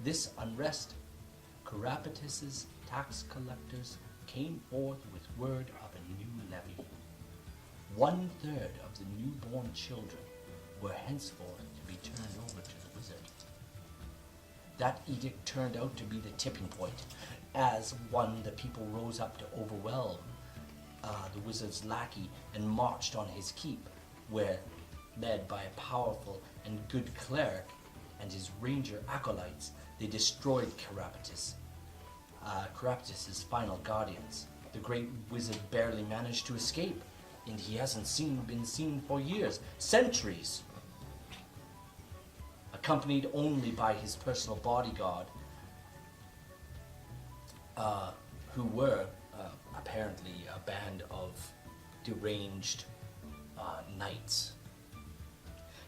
this unrest, Caractacus's tax collectors came forth with word of a new levy. 1/3 of the newborn children were henceforth to be turned over to the wizard. That edict turned out to be the tipping point, as the people rose up to overwhelm the wizard's lackey and marched on his keep, where, led by a powerful and good cleric and his ranger acolytes, they destroyed Caractacus's final guardians. The great wizard barely managed to escape, and he hasn't been seen for years, centuries. Accompanied only by his personal bodyguard, who were apparently a band of deranged knights.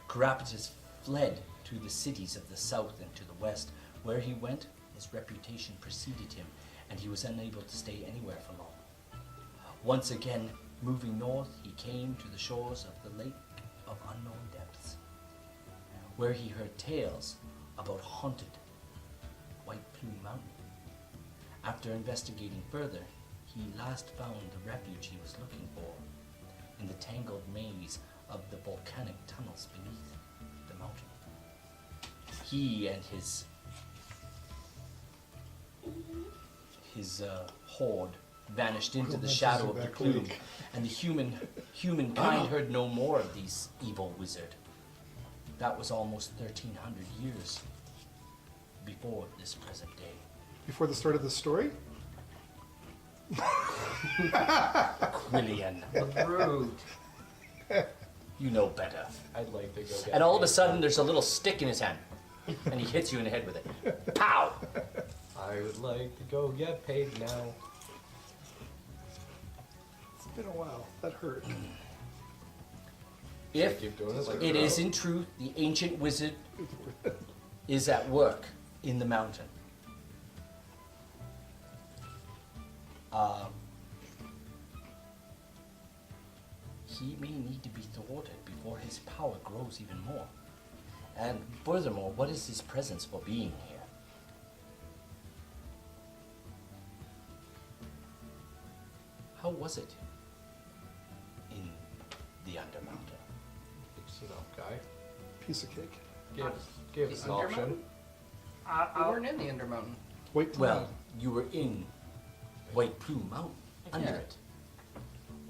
Caractacus fled to the cities of the south and to the west. Where he went, his reputation preceded him, and he was unable to stay anywhere for long. Once again, moving north, he came to the shores of the Lake of Unknown Depths, where he heard tales about haunted White Plume Mountain. After investigating further, he last found the refuge he was looking for in the tangled maze of the volcanic tunnels beneath the mountain. He and his horde vanished into the shadow of the plume, and the humankind heard no more of these evil wizard. That was almost 1,300 years before this present day. Before the start of the story? Quillian, Rude. you know better. I'd like to go get And all of a paid. sudden, there's a little stick in his hand, and he hits you in the head with it. Pow! I would like to go get paid now. It's been a while. That hurt. If Keep doing it like it a is pro. in truth the ancient wizard is at work in the mountain, he may need to be thwarted before his power grows even more. And furthermore, what is his presence for being here? How was it in the Undermountain? It's an up guy. Piece of cake. Give us an option. We weren't in the Undermountain. Wait till Well, you were in White Plume Mountain, under Yeah. it.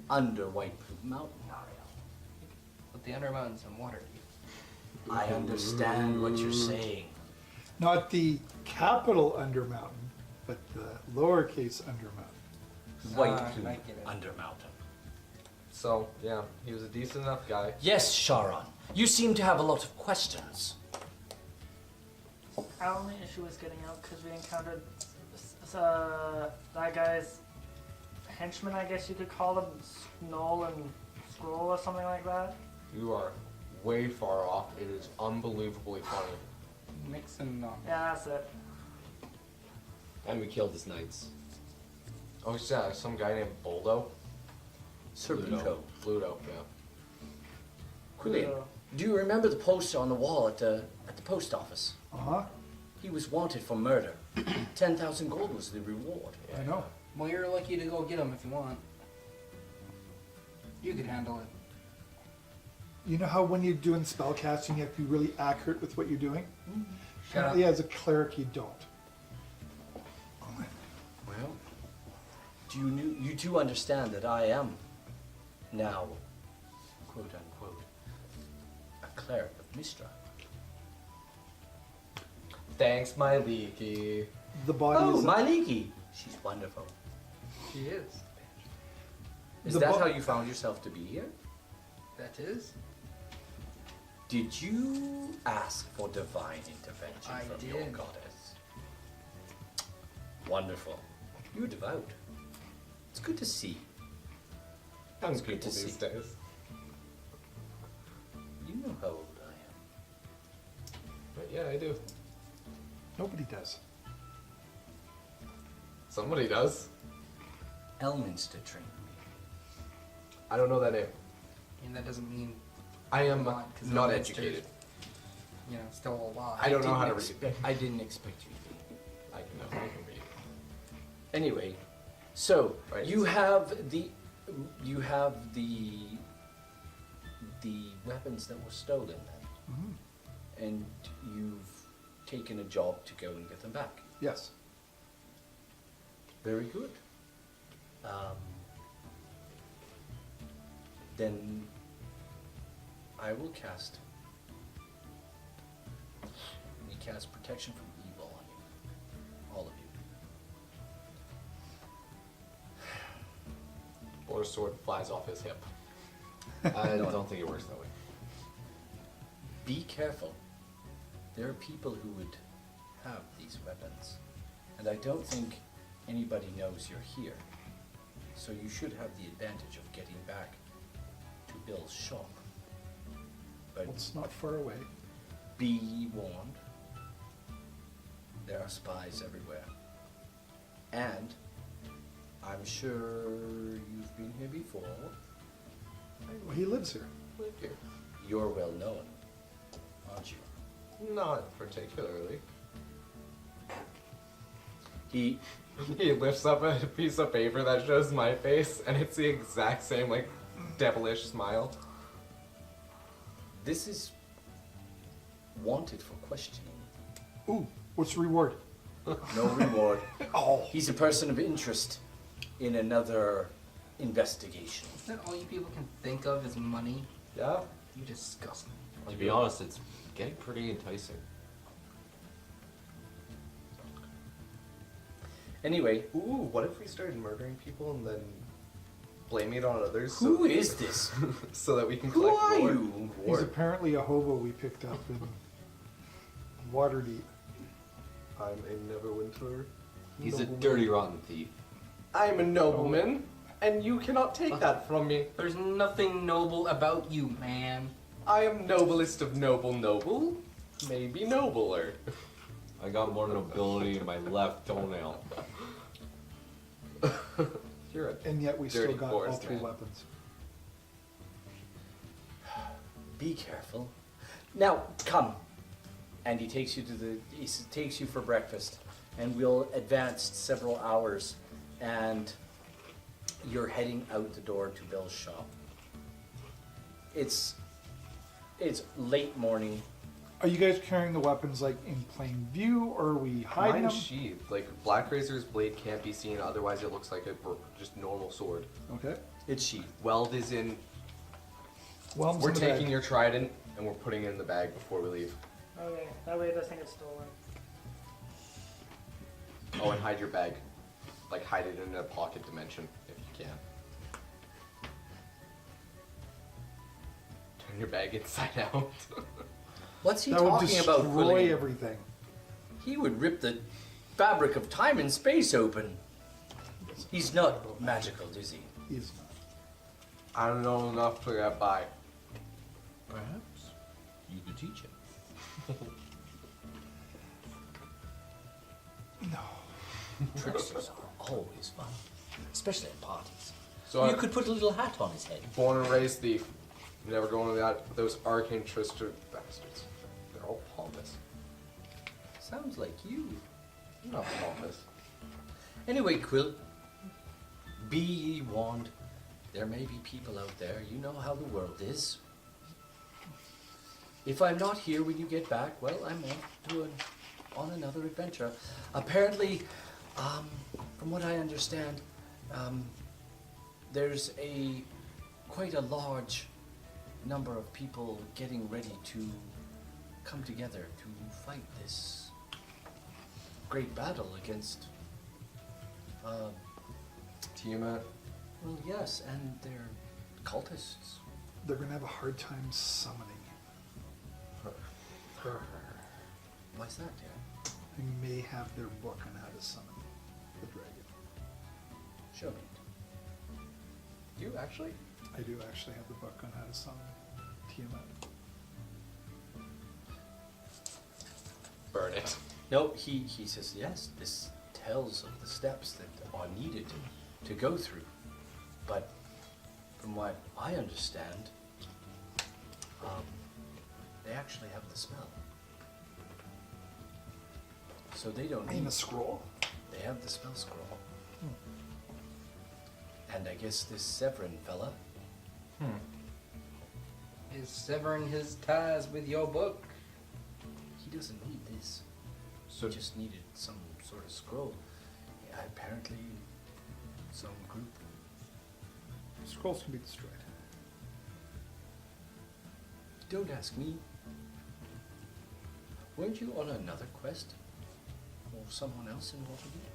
under White Plume Mountain, Ariel. But the Undermountain's in water. I understand what you're saying. Not the capital Undermountain, but the lowercase Undermountain. White I Plume get it. Under Mountain. So, yeah, he was a decent enough guy. Yes, Sharon. You seem to have a lot of questions. Our only issue was getting out because we encountered that guy's henchman, I guess you could call them, Snoll and Scroll or something like that. You are way far off. It is unbelievably funny. Mix and Yeah, that's it. And we killed his knights. Oh, yeah, some guy named Boldo. Serpento. Pluto, yeah. Quillian, do you remember the poster on the wall at the post office? Uh-huh, He was wanted for murder. 10,000 gold was the reward. I know. Well, you're lucky to go get him if you want. You could handle it. You know how when you're doing spell casting, you have to be really accurate with what you're doing? Shut up. Apparently, as a cleric, you don't. Well, you do understand that I am now, quote unquote, a cleric of Mistra. Thanks, my leaky. The body Oh, is my leaky. She's wonderful. She is. Is The that bo- how you found yourself to be here? That is? Did you ask for divine intervention I from your did. goddess? Wonderful. You're devout. It's good to see. Young It's good people to these see. days. You know how old I am. But yeah, I do. Nobody does. Somebody does. Elminster trained me. I don't know that name. And that doesn't mean I am a lot, 'cause not Elminster's, educated. You know, still alive. I don't know how to Didn't read. I didn't expect you to. I can read. Anyway, so Right. you have the weapons that were stolen then, Mhm. and you've taken a job to go and get them back. Yes. Very good. Then I will cast. We cast protection from evil on you, all of you. Or a sword flies off his hip. I don't think it works that way. Be careful. There are people who would have these weapons, and I don't think anybody knows you're here. So you should have the advantage of getting back to Bill's shop. But Well, it's not far away. be warned, there are spies everywhere. And I'm sure you've been here before. Well, he lives here. Live here. You're well known, aren't you? Not particularly. He He lifts up a piece of paper that shows my face, and it's the exact same, like, devilish smile. This is wanted for questioning. Ooh, what's the reward? No reward. Oh, He's a person of interest in another investigation. Is that all you people can think of is money? Yeah? You disgust me. To be honest, it's getting pretty enticing. Anyway, Ooh, what if we started murdering people and then blaming it on others? who is this? So that we can Who collect are more you? he's reward. apparently a hobo we picked up in Waterdeep. I'm a neverwinter. He's a nobleman. dirty, rotten thief. I'm a nobleman, and you cannot take that from me. There's nothing noble about you, man. I am noblest of noble, maybe nobler. I got more nobility in my left toenail. You're a And yet we still dirty got all forest three man. weapons. Be careful. Now, come. And he takes you takes you for breakfast, and we'll advance several hours, and you're heading out the door to Bill's shop. It's late morning. Are you guys carrying the weapons like in plain view, or are we hiding Mine's them? sheathed. Like Black Razor's blade can't be seen, otherwise it looks like a just normal sword. Okay. It's sheathed. Weld is in. Well, We're taking your trident and we're putting it in the bag before we leave. Okay, that way it doesn't get stolen. Oh, and hide your bag. Like hide it in a pocket dimension if you can. Turn your bag inside out. What's he that would talking about? destroy Quilling? everything. He would rip the fabric of time and space open. He's not magical, is he? He's not. I don't know enough to get by. Perhaps you could teach him. No. Tricksters are always fun, especially at parties. So You I- could put a little hat on his head. Born and raised thief. Never going to that. Those arcane trickster bastards. They're all pompous. Sounds like you. I'm not pompous. Anyway, Quill, be ye warned. There may be people out there. You know how the world is. If I'm not here when you get back, well, I'm on another adventure. Apparently, from what I understand, there's quite a large number of people getting ready to come together to fight this great battle against. Tiamat. Well, yes, and they're cultists. They're gonna have a hard time summoning. Why's that, dear? They may have their book on how to summon the dragon. Show me. You actually? I do actually have the book on how to summon Tiamat. Burn it. No, he says, yes, this tells of the steps that are needed to go through. But from what I understand, they actually have the spell. So they don't In need a scroll? They have the spell scroll. And I guess this Severin fella, Is severing his ties with your book. he doesn't need this. So He just needed some sort of scroll. Yeah, apparently, some group. Scrolls can be destroyed. Don't ask me. Weren't you on another quest? Or someone else involved in it?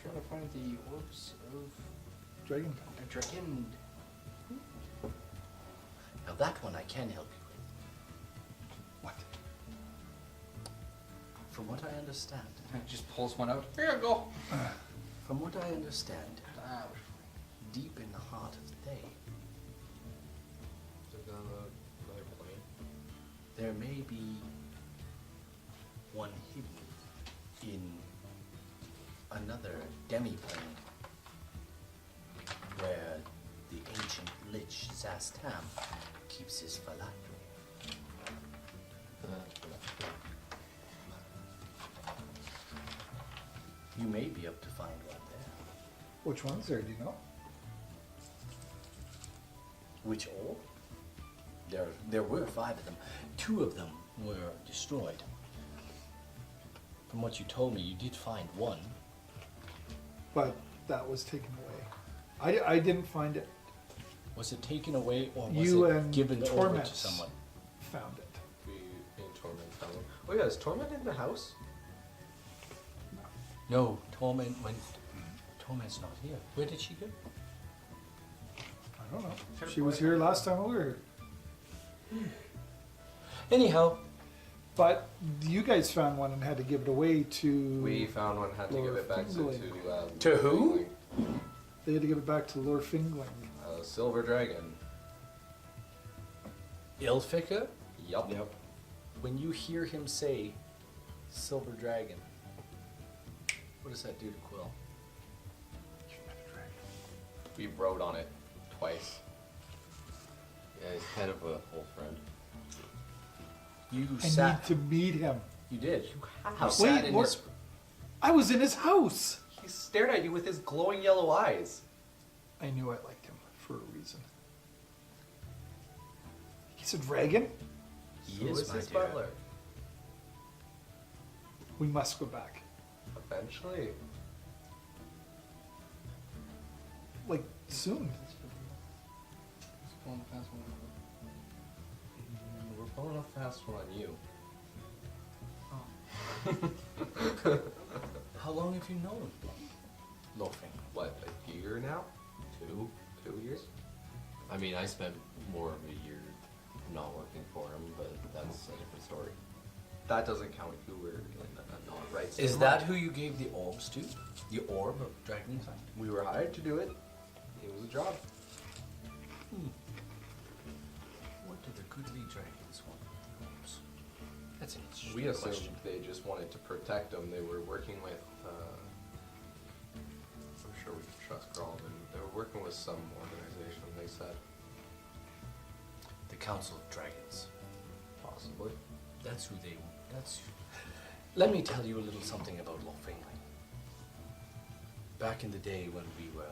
Trying to find the orbs of Dragon a dragon. Now that one I can help you with. What? From what I understand, Just pulls one out. Here you go. from what I understand, deep in the heart of the day, Is it on another plane? there may be one hidden in another demi-plane where the ancient lich Zastam keeps his phylactery. You may be able to find one there. Which one's there, do you know? Which all? There were 5 of them. 2 of them were destroyed. From what you told me, you did find one. But that was taken away. I didn't find it. Was it taken away or was You it and given over to Torments someone? found it. We in Torment found one. Oh yeah, is Torment in the house? No, Torment went. Torment's not here. Where did she go? I don't know. She was here last time we were here. Anyhow, But you guys found one and had to give it away to... We found one, had to give it back to To who? They had to give it back to Lord Fingling. Silver Dragon. Ilfika, Yup. when you hear him say Silver Dragon, what does that do to Quill? We rode on it twice. Yeah, he's kind of a old friend. You I sat. need to meet him. You did. You Wait, sat in what? his. I was in his house. He stared at you with his glowing yellow eyes. I knew I liked him for a reason. He's a dragon? He Who is is my his dear. butler? We must go back. Eventually. Like, soon. Just pulling the fast one. We're pulling a fast one on you. How long have you known Loafing? What, a year now? 2 years? I mean, I spent more of a year not working for him, but that's a different story. That doesn't count. You were in a non-right. Is that who you gave the orbs to? The orb of Dragon's Eye? We were hired to do it. It was a job. What do the goodly dragons want with orbs? That's an interesting We assumed question. they just wanted to protect them. They were working with, I'm sure we can trust Gralamin. They were working with some organization, they said. The Council of Dragons. Possibly. That's who they. Let me tell you a little something about Loafing. Back in the day when we were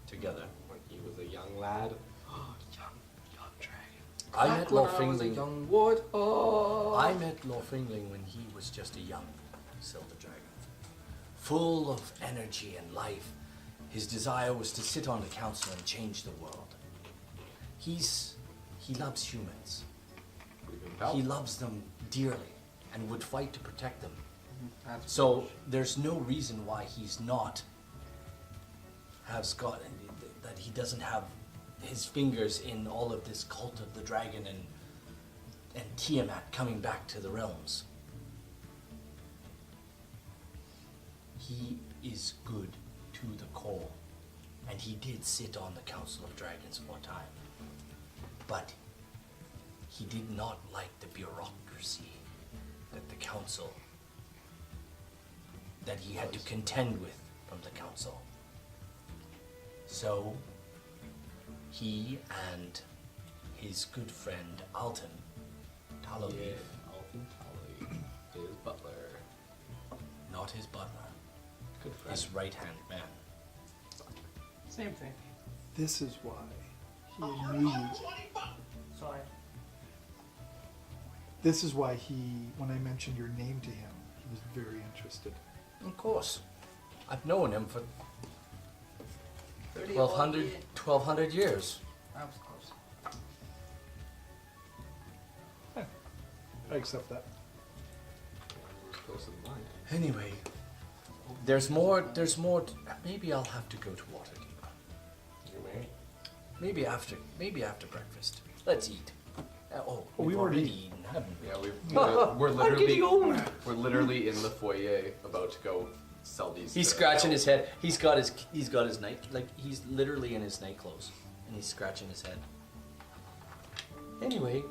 together, When he was a young lad. young dragon. I met Loafingling. young wood. Oh. I met Loafingling when he was just a young silver dragon, full of energy and life. His desire was to sit on the council and change the world. He loves humans. We've been pals. He loves them dearly and would fight to protect them. That's So there's no reason why he's not that he doesn't have his fingers in all of this cult of the dragon and Tiamat coming back to the realms. He is good to the core, and he did sit on the Council of Dragons for a time. But he did not like the bureaucracy that the council, that he had to contend with from the council. So he and his good friend Alton Tallow Yeah, Alton Tully, his butler. not his butler, Good friend. his right-hand man. same thing. This is why he knew you. Sorry. This is why when I mentioned your name to him, he was very interested. Of course. I've known him for 1200 years. That was close. I accept that. Close to the line. Anyway, there's more, maybe I'll have to go to Waterdeep. You're married? Maybe after breakfast. Let's eat. we we've already already eaten, haven't we? Yeah, we're literally in the foyer about to go sell these. He's to scratching elves. his head. He's got his night, like he's literally in his night clothes, and he's scratching his head. Anyway,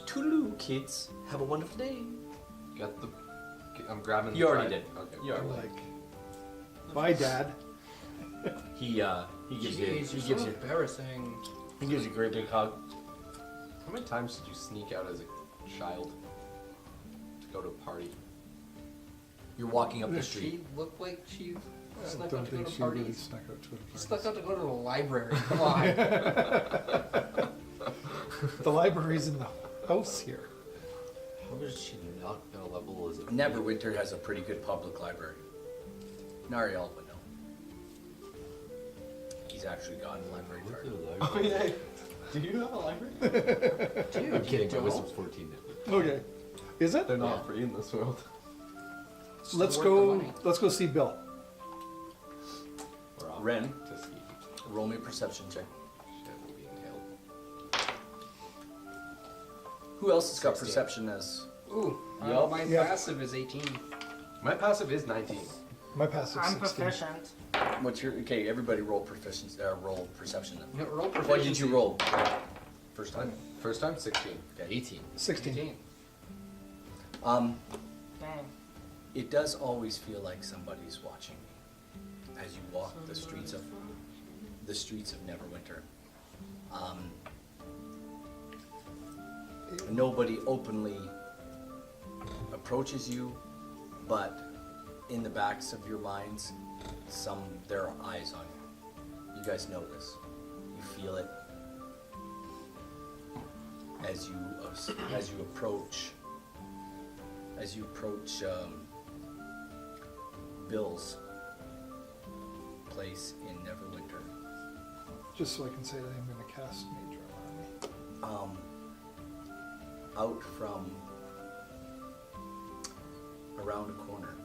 toodaloo, kids. Have a wonderful day. Get the. I'm grabbing. You the already trident. did. Okay. You I'm already like, bye, Dad. He gives you Jeez, he you're gives so you embarrassing. he gives you a great big hug. How many times did you sneak out as a child to go to a party? You're walking up the She street. looked like she I snuck don't out to go think to she really parties. snuck out to a She snuck party. out to go to the library. Come on. The library's in the house here. How is she not gonna level as a Neverwinter has a pretty good public library. Nariel would know. He's actually got a library card. yeah. Do you have a library? Dude, I'm kidding, you my wisdom don't? 14 did. Okay. Is it? They're not free in this world. Let's Worth the go. money. Let's go see Bill. We're off Ren. to see. Roll me a perception check. Shit, we'll be entailed. Who else has got 16. perception as? Ooh, Yup. my Yep. passive is 18. My passive is 19. My passive I'm 16. proficient. What's your okay? Everybody roll proficiency. Roll perception. Then. You roll What did you proficiency. roll? First time. First time, 16. Okay. 18. 16. 18. Dang. It does always feel like somebody's watching me as you walk the streets of Neverwinter. Nobody openly approaches you, but in the backs of your minds, there are eyes on you. You guys know this. You feel it. as you approach Bill's place in Neverwinter. Just so I can say that I'm going to cast Mage Armor on me. Out from around a corner,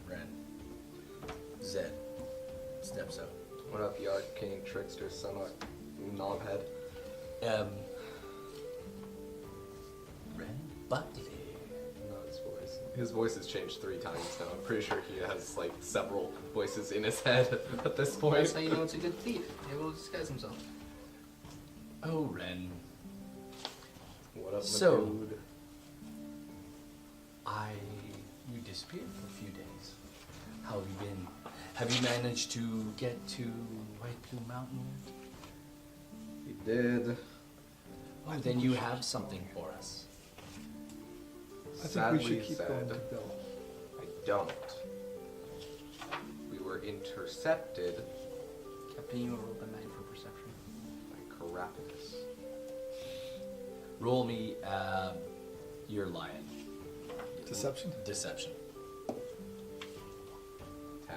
Ren, Zed steps out. What up, the arcane trickster, son of knobhead? Ren Buckley. Not his voice. His voice has changed 3 times now. I'm pretty sure he has like several voices in his head at this point. That's how you know it's a good thief. Able to disguise himself. Oh, Ren. What up, my So- dude? You disappeared for a few days. How have you been? Have you managed to get to White Plume Mountain yet? He did. Oh, then you have something for us. I think we Sadly should keep said, going to Bill. I don't. We were intercepted Captain, you rolled a 9 for perception. by Carapace. Roll me your lion. Deception? Deception. 10.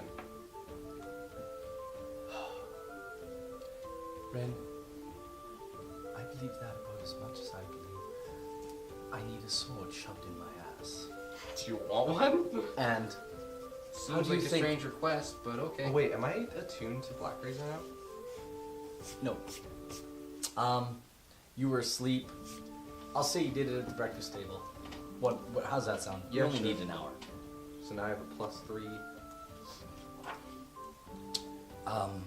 Ren, I believe that about as much as I believe. I need a sword shoved in my ass. Do you want one? And how Seems do you like a think? strange request, but okay. Oh wait, am I attuned to Black Razor now? No. You were asleep. I'll say you did it at the breakfast table. What how's that sound? You Yeah, only sure. need an hour. So now I have a +3.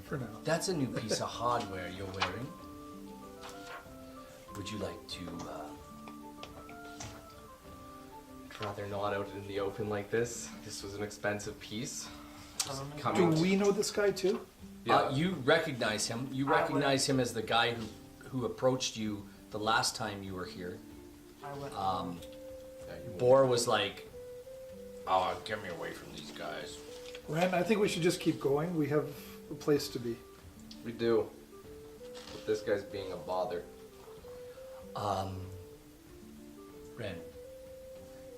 For now. That's a new piece of hardware you're wearing. Would you like to I'd rather not out in the open like this. This was an expensive piece. Just Do Do coming. we know this guy too? Yeah. you recognize him. You I would- recognize him as the guy who approached you the last time you were here. I went. Yeah, you Boar was like, "Oh, get me away from these guys." Ren, I think we should just keep going. We have a place to be. We do. But this guy's being a bother. Ren,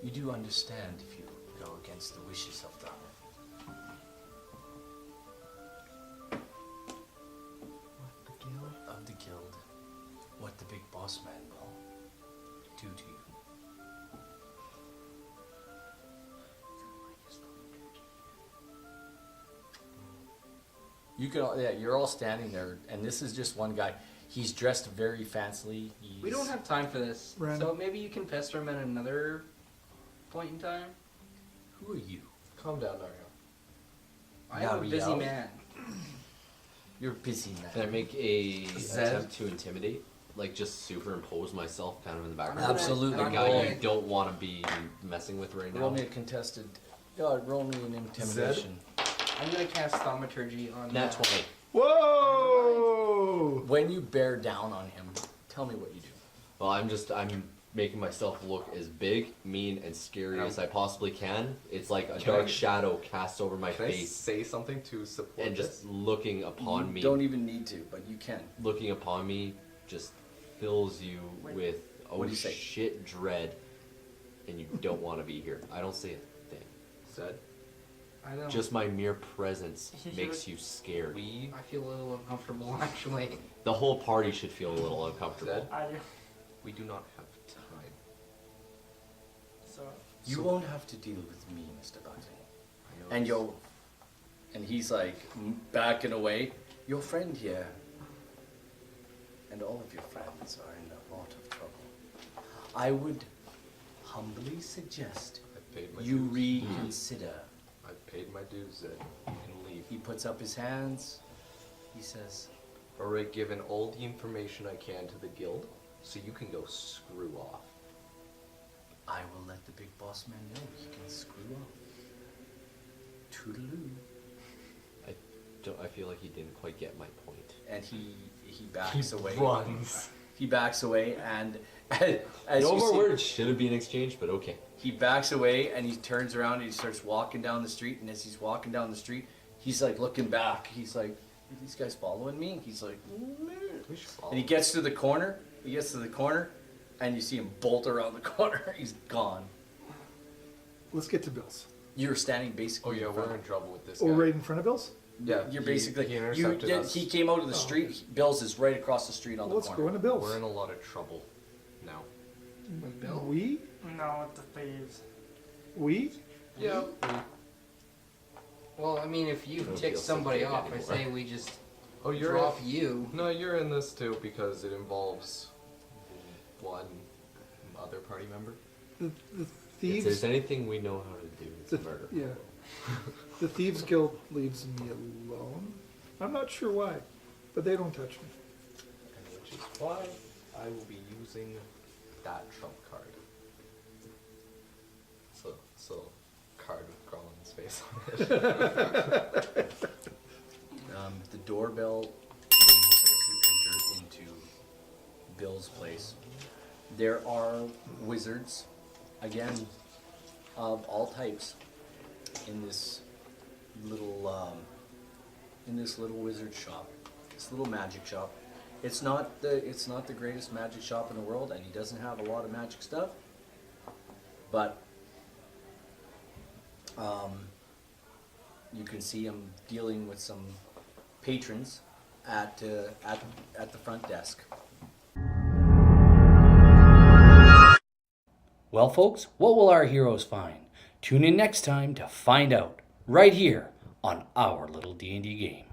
you do understand if you go against the wishes of the guild, what the big boss man will do to you. You can, yeah, you're all standing there, and this is just one guy. He's dressed very fancily. We don't have time for this. Ren. So maybe you can pester him at another point in time. Who are you? Calm down, Dario. I am a busy Gabrielle? man. You're a busy Can I man. make a Zed? attempt to intimidate? Like just superimpose myself kind of in the background? Absolutely. The I'm guy gonna- you don't want to be messing with right Roll now. me a contested. Roll me an intimidation. I'm gonna cast Thaumaturgy on Nat 20. Whoa! When you bear down on him, tell me what you do. Well, I'm making myself look as big, mean, and scary as I possibly can. It's like a Can dark I- shadow cast over my Can I face say something to support and this? just looking upon You me. don't even need to, but you can. Looking upon me just fills you with What do you say? shit dread, and you don't want to be here. I don't say a thing. Said I don't. Just my mere presence He makes would- you scared. we I feel a little uncomfortable actually. The whole party should feel a little uncomfortable. Zed? I do. we do not have time. So You won't have to deal with me, Mr. Buckley. I know And this. and he's like backing away. Your friend here, and all of your friends are in a lot of trouble. I would humbly suggest I paid my you dues. reconsider. I paid my dues, Zed. You can leave. He puts up his hands. He says, Already given all the information I can to the guild, so you can go screw off. I will let the big boss man know he can screw off. Toodaloo. I feel like he didn't quite get my point. And he backs away. Runs. He backs away, and as No you more see, words should have been exchanged, but okay. he backs away and he turns around and he starts walking down the street. And as he's walking down the street, he's like looking back. He's like, "Are these guys following me?" He's like, "Mm." We should follow. And he gets to the corner. And you see him bolt around the corner. He's gone. Let's get to Bill's. You're standing basically. Oh yeah, in front. we're in trouble with this Oh, guy. right in front of Bill's? Yeah, You're he- basically. he intercepted us. He came out of the street. Bill's is right across the street on the Let's corner. go into Bill's. We're in a lot of trouble now. With Bill? We? No, with the thieves. We? Yeah. Well, I mean, if you don't tick feel so somebody big off, I anymore. say we just Oh, you're drop you. No, you're in this too because it involves one other party member. The If thieves. there's anything we know how to do, it's The, murder. yeah. The Thieves Guild leaves me alone. I'm not sure why, but they don't touch me. And which is why I will be using that trump card. So card with Gralamin's face on it. The doorbell rings as you enter into Bill's place. There are wizards, again, of all types, in this little wizard shop, this little magic shop. It's not the greatest magic shop in the world, and he doesn't have a lot of magic stuff, but you can see him dealing with some patrons at the front desk. Well, folks, what will our heroes find? Tune in next time to find out, right here on Our Little D&D Game.